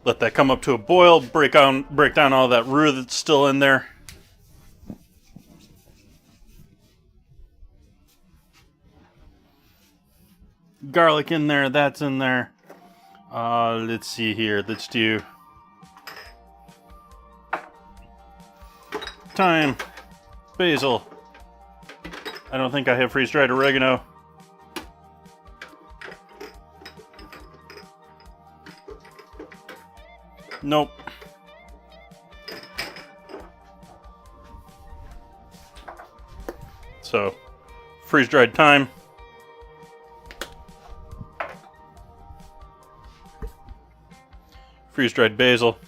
Let that come up to a boil, break down all that roux that's still in there. Garlic in there, that's in there. Let's see here. Let's do thyme, basil. I don't think I have freeze-dried oregano. Nope. So, freeze-dried thyme. Freeze-dried basil.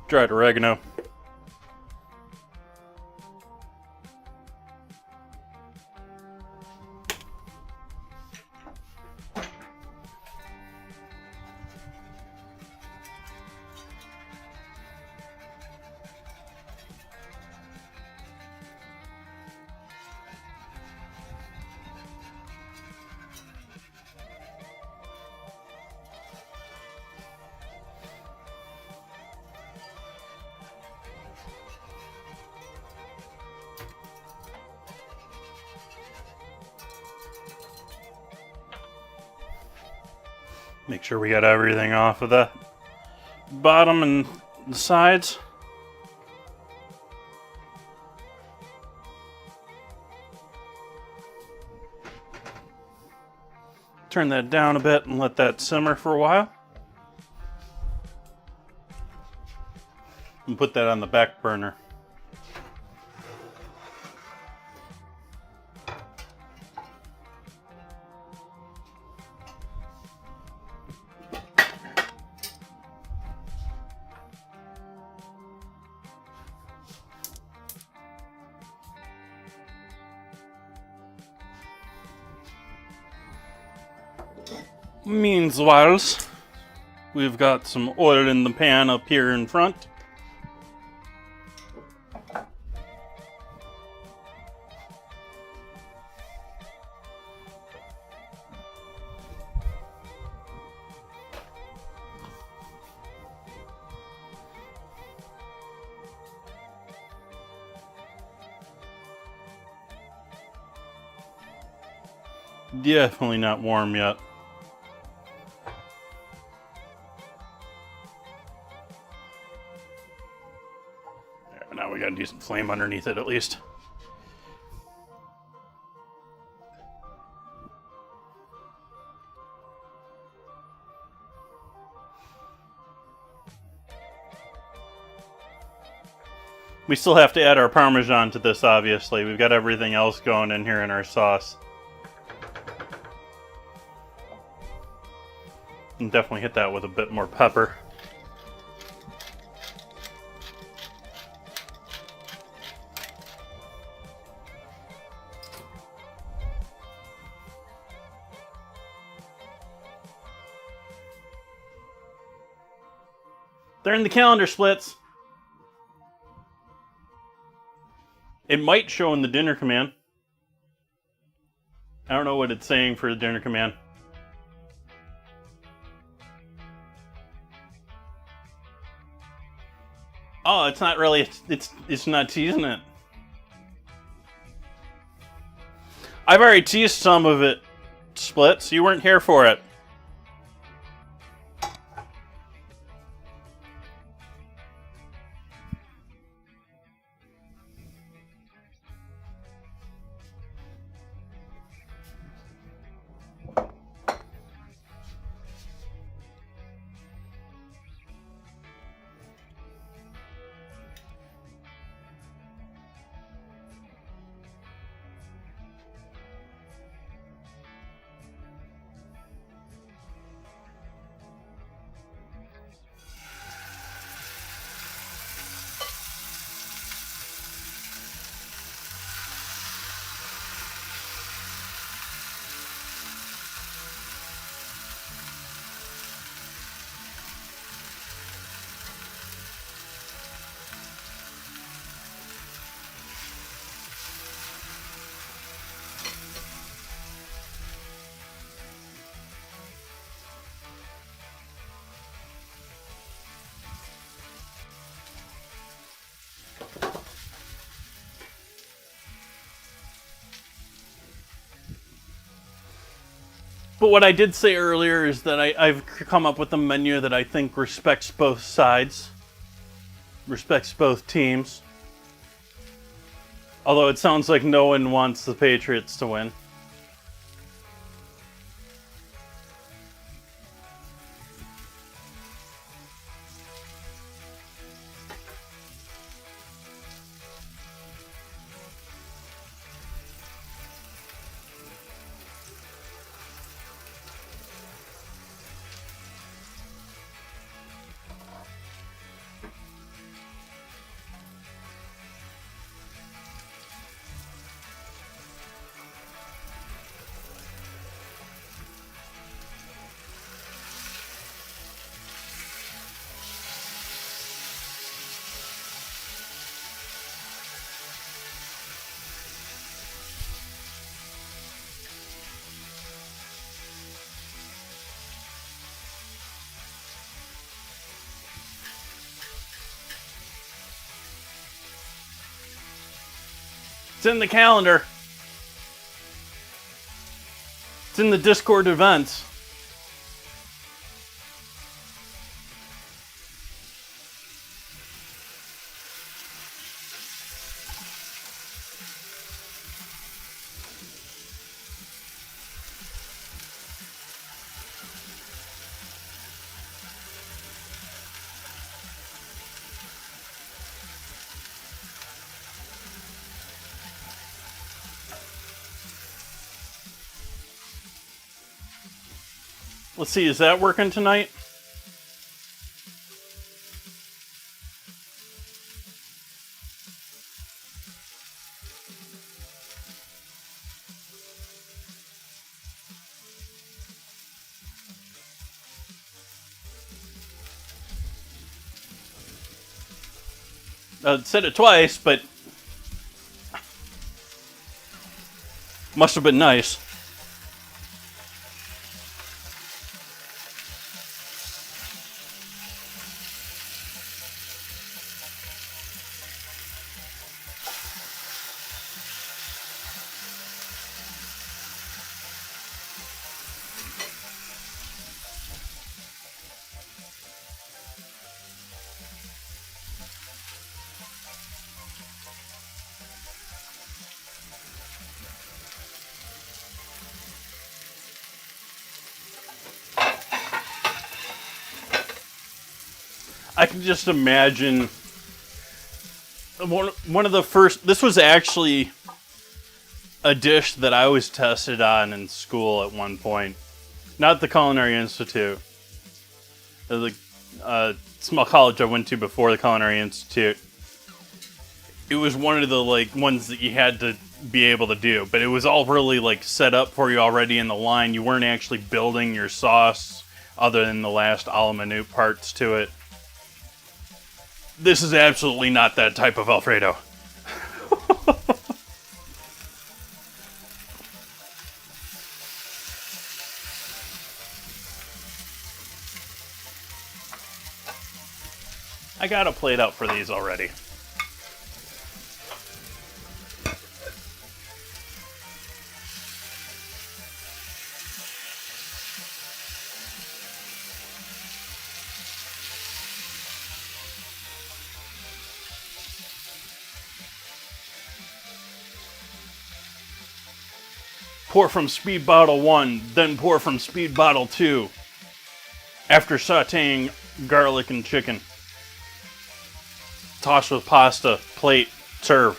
Dried oregano. Make sure we got everything off of the bottom and the sides. Turn that down a bit and let that simmer for a while. And put that on the back burner. Meanwhile, we've got some oil in the pan up here in front. Definitely not warm yet. Now we got a decent flame underneath it at least. We still have to add our Parmesan to this, obviously. We've got everything else going in here in our sauce. And definitely hit that with a bit more pepper. They're in the calendar splits. It might show in the dinner command. I don't know what it's saying for the dinner command. Oh, it's not really, it's not teasing it. I've already teased some of it, Splits. You weren't here for it. But what I did say earlier is that I've come up with a menu that I think respects both sides, respects both teams. Although it sounds like no one wants the Patriots to win. It's in the calendar. It's in the Discord events. Let's see, is that working tonight? I said it twice, but must have been nice. I can just imagine one of the first. This was actually a dish that I was tested on in school at one point, not the Culinary Institute, the small college I went to before the Culinary Institute. It was one of the ones that you had to be able to do, but it was all really set up for you already in the line. You weren't actually building your sauce other than the last a la minute parts to it. This is absolutely not that type of Alfredo. I got a plate out for these already. Pour from speed bottle 1, then pour from speed bottle 2. After sauteing garlic and chicken. Toss with pasta, plate, serve.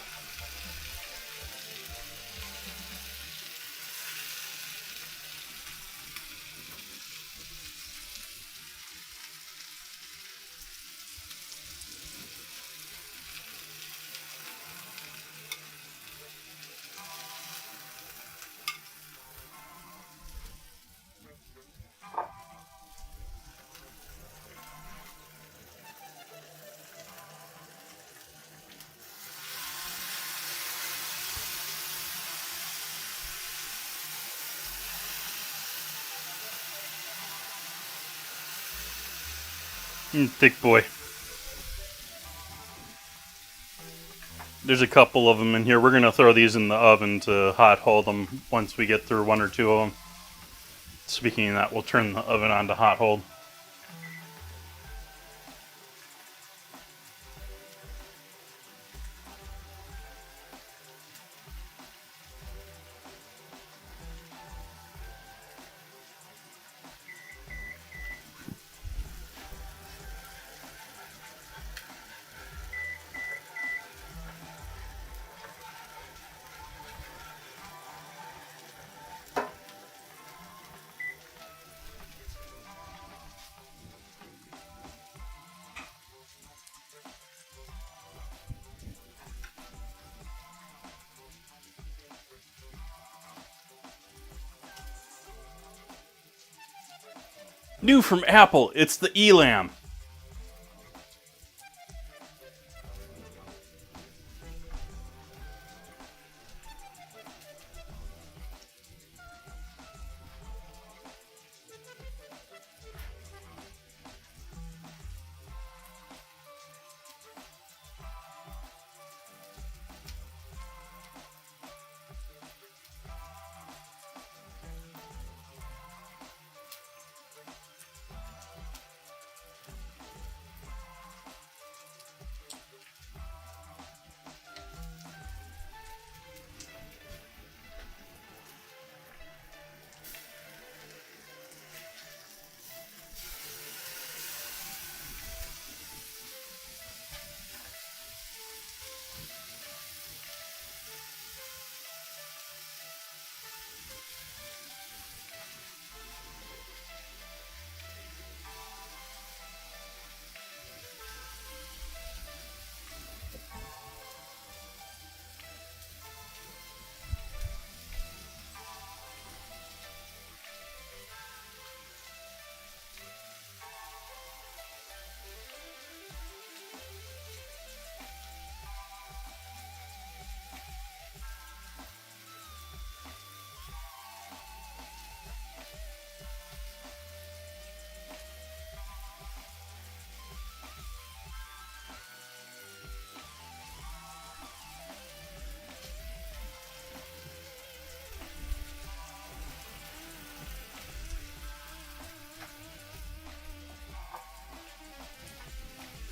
Thick boy. There's a couple of them in here. We're going to throw these in the oven to hot hold them once we get through one or two of them. Speaking of that, we'll turn the oven on to hot hold. New from Apple, it's the Elam.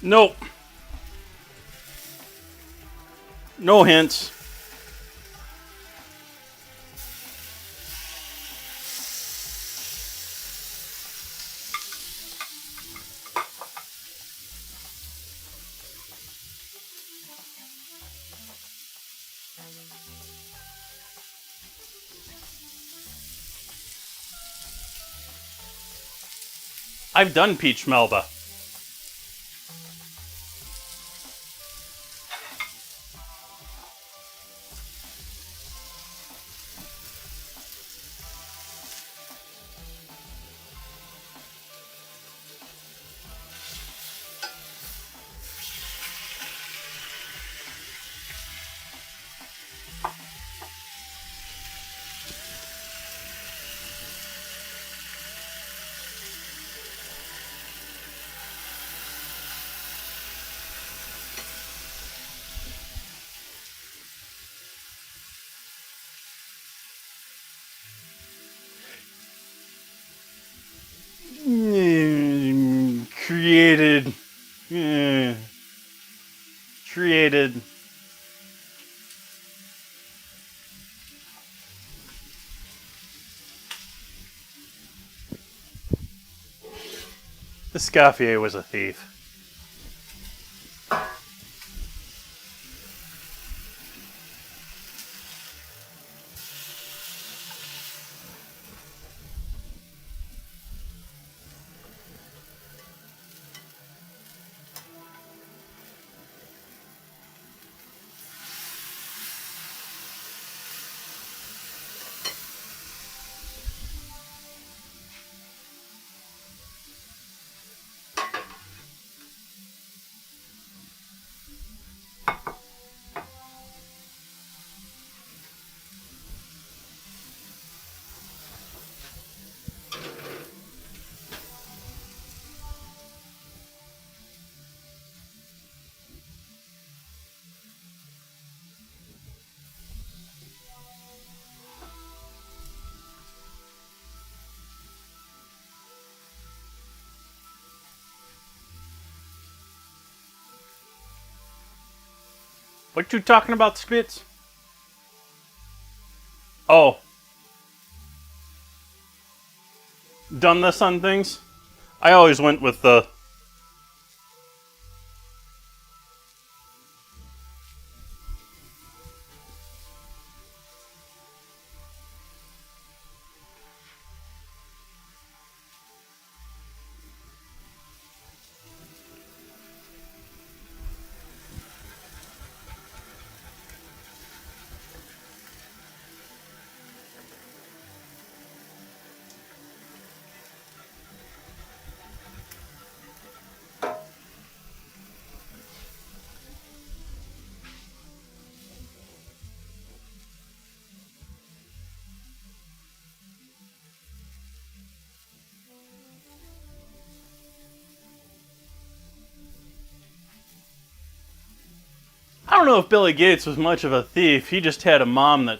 Nope. No hints. I've done peach melba. Created. Created. The Scaffier was a thief. What you talking about, Spitz? Oh. Done this on things? I always went with the... I don't know if Billy Gates was much of a thief. He just had a mom that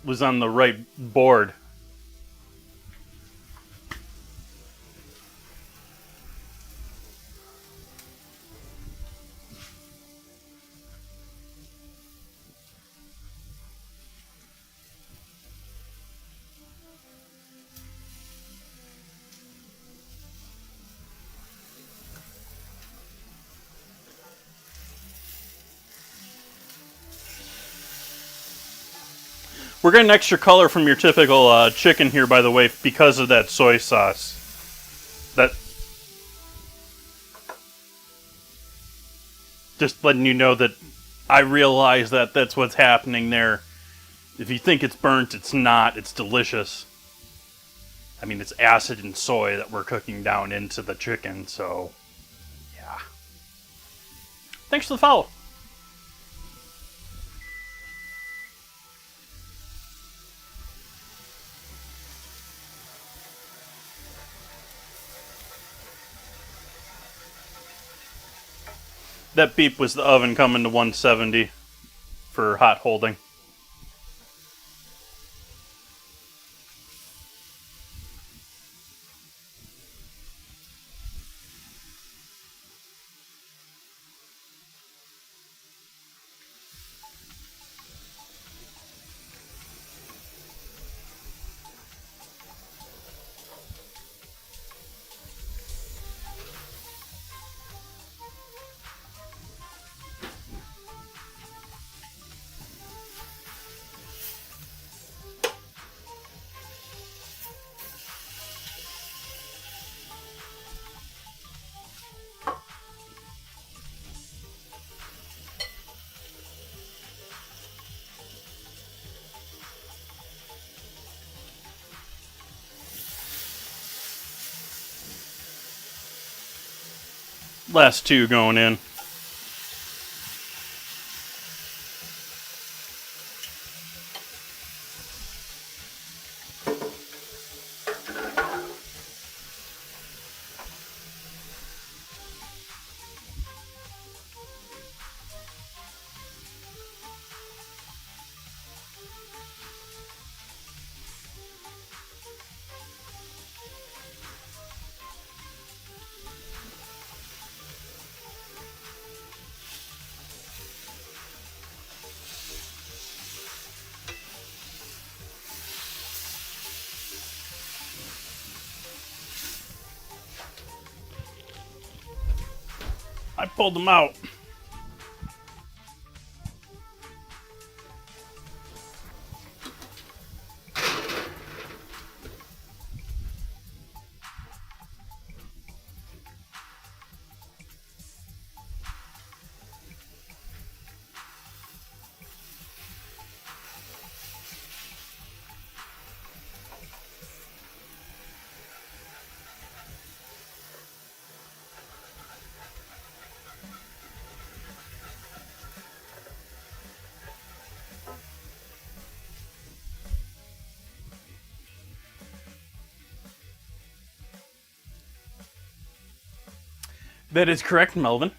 was on the right board. We're getting extra color from your typical chicken here, by the way, because of that soy sauce. That... Just letting you know that I realize that that's what's happening there. If you think it's burnt, it's not. It's delicious. I mean, it's acid and soy that we're cooking down into the chicken, so... Yeah. Thanks for the follow. That beep was the oven coming to 170 for hot holding. Last two going in. I pulled them out. That is correct, Melvin.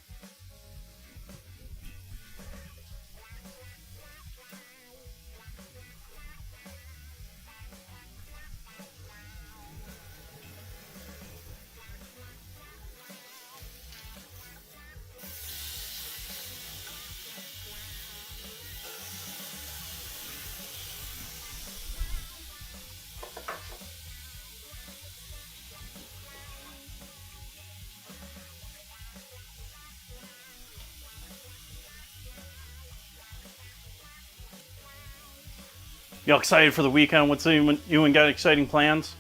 You excited for the weekend? What's you and got exciting plans?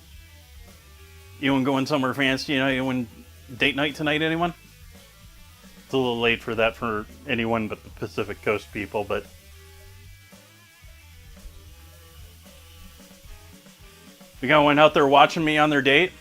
You and going somewhere fancy? You and date night tonight? Anyone? It's a little late for that for anyone but the Pacific Coast people, but you got one out there watching me on their date?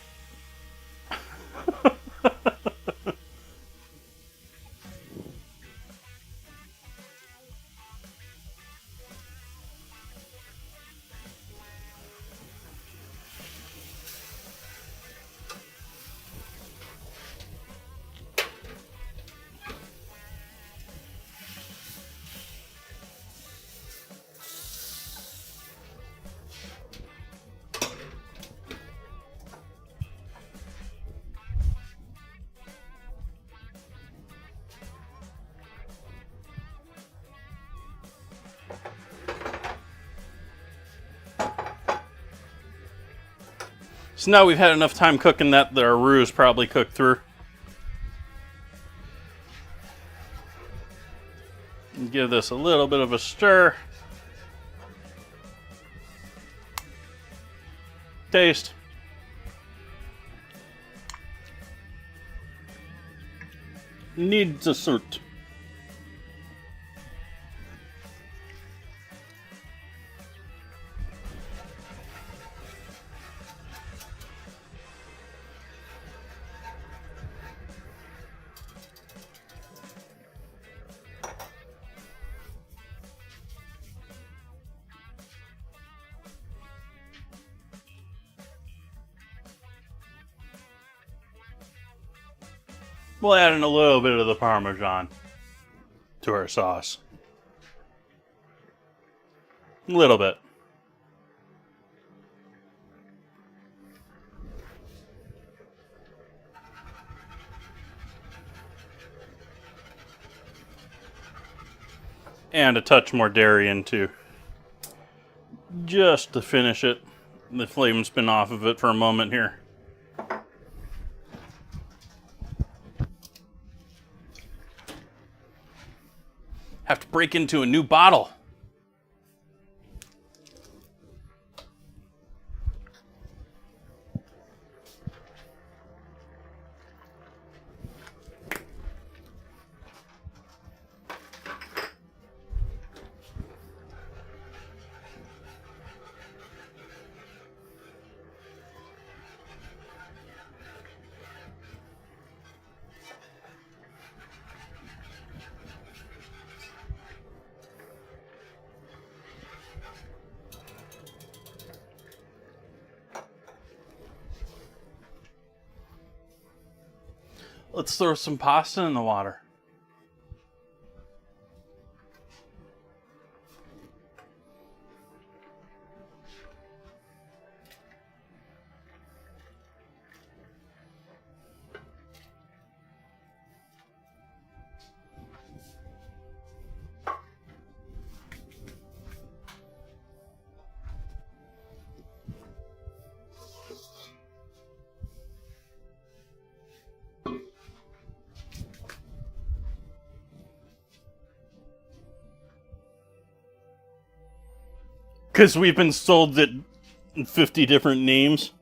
So now we've had enough time cooking that our roux is probably cooked through. And give this a little bit of a stir. Taste. Need dessert. We'll add in a little bit of the Parmesan to our sauce. A little bit. And a touch more dairy into just to finish it. The flame's been off of it for a moment here. Have to break into a new bottle. Let's throw some pasta in the water. Because we've been sold it in 50 different names.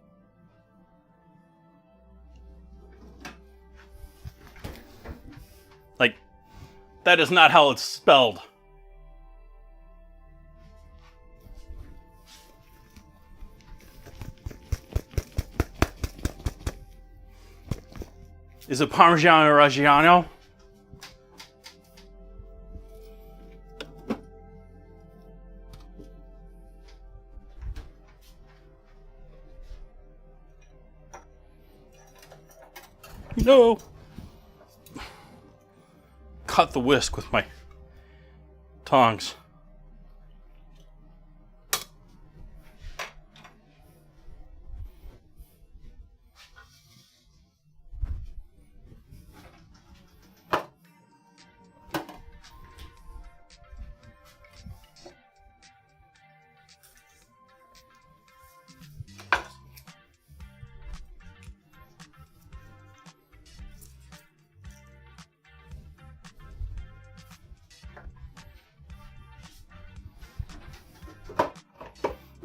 Like, that is not how it's spelled. Is it Parmigiano Reggiano? No. Cut the whisk with my tongs.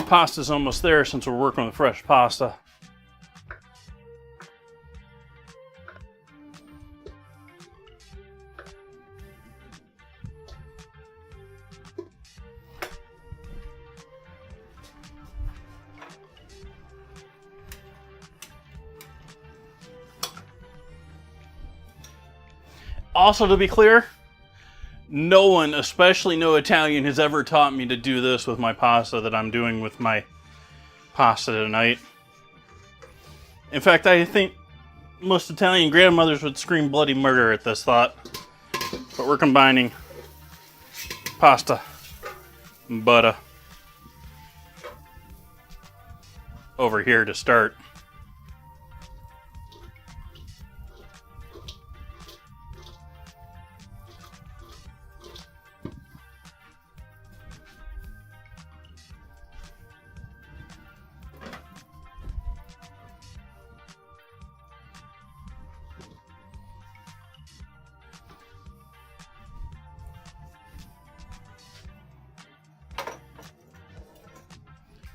pasta's almost there since we're working with fresh pasta. Also, to be clear, no one, especially no Italian, has ever taught me to do this with my pasta that I'm doing with my pasta tonight. In fact, I think most Italian grandmothers would scream bloody murder at this thought. But we're combining pasta and butter over here to start.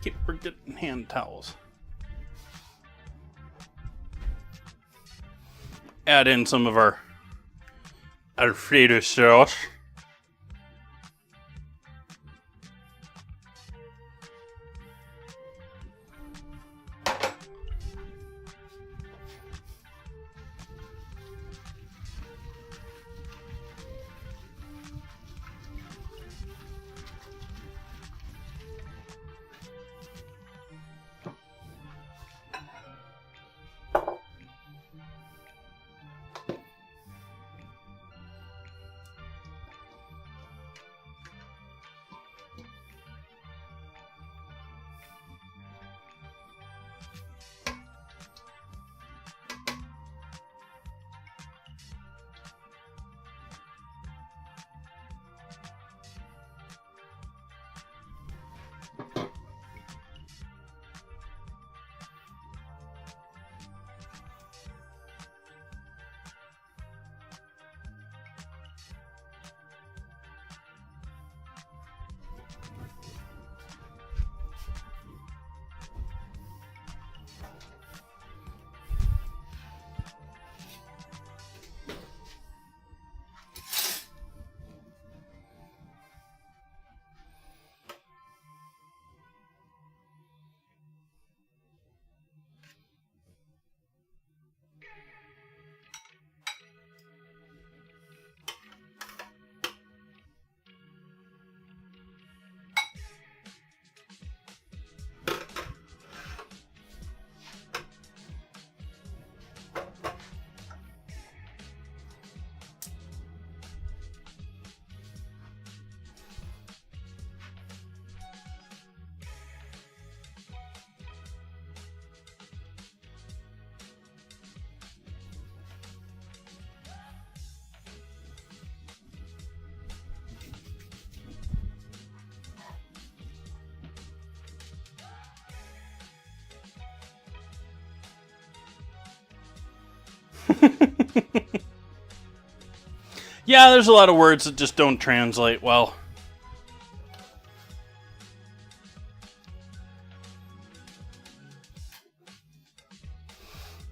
Keep forgetting hand towels. Add in some of our Alfredo sauce. Yeah, there's a lot of words that just don't translate well.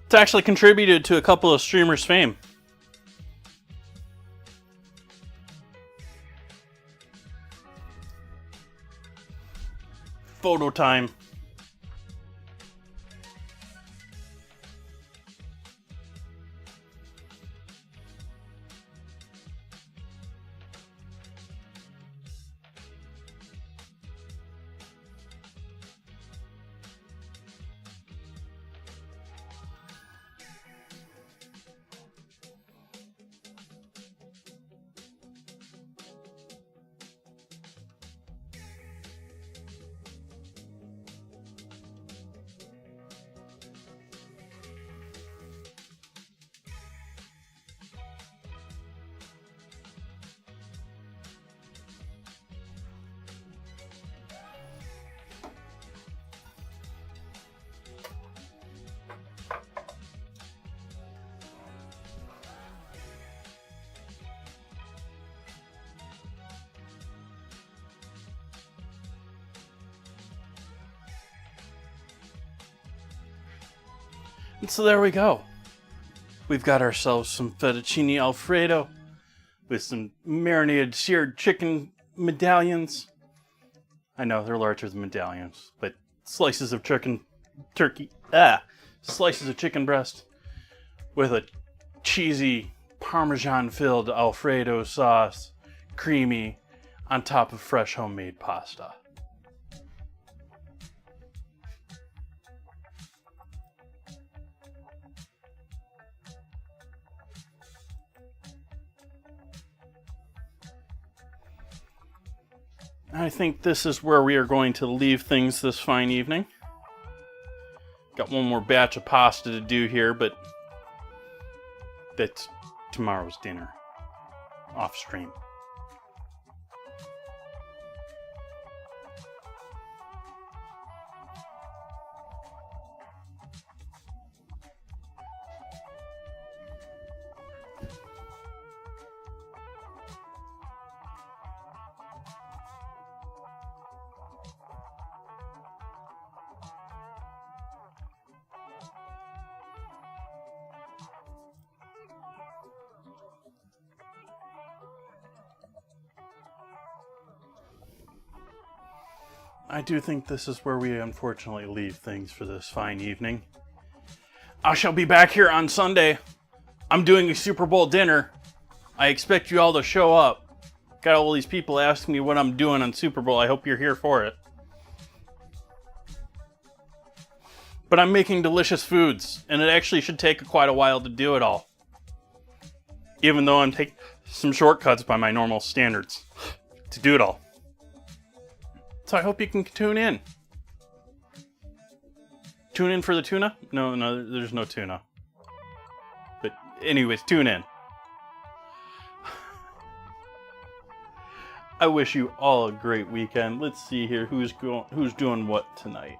It's actually contributed to a couple of streamers' fame. Photo time. And so there we go. We've got ourselves some fettuccine Alfredo with some marinated seared chicken medallions. I know they're larger than medallions, but slices of slices of chicken breast with a cheesy Parmesan-filled Alfredo sauce, creamy, on top of fresh homemade pasta. I think this is where we are going to leave things this fine evening. Got one more batch of pasta to do here, but that's tomorrow's dinner, off stream. I do think this is where we unfortunately leave things for this fine evening. I shall be back here on Sunday. I'm doing a Super Bowl dinner. I expect you all to show up. Got all these people asking me what I'm doing on Super Bowl. I hope you're here for it. But I'm making delicious foods, and it actually should take quite a while to do it all. Even though I'm taking some shortcuts by my normal standards to do it all. So I hope you can tune in. Tune in for the tuna? No, there's no tuna. But anyways, tune in. I wish you all a great weekend. Let's see here who's doing what tonight.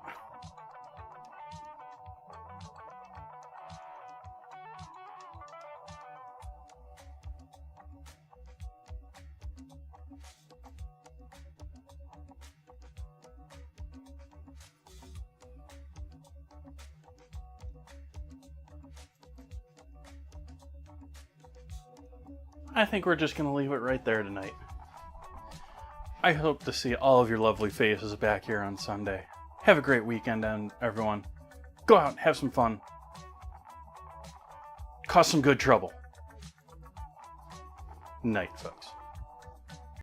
I think we're just going to leave it right there tonight. I hope to see all of your lovely faces back here on Sunday. Have a great weekend, everyone. Go out and have some fun. Cause some good trouble. Night, folks.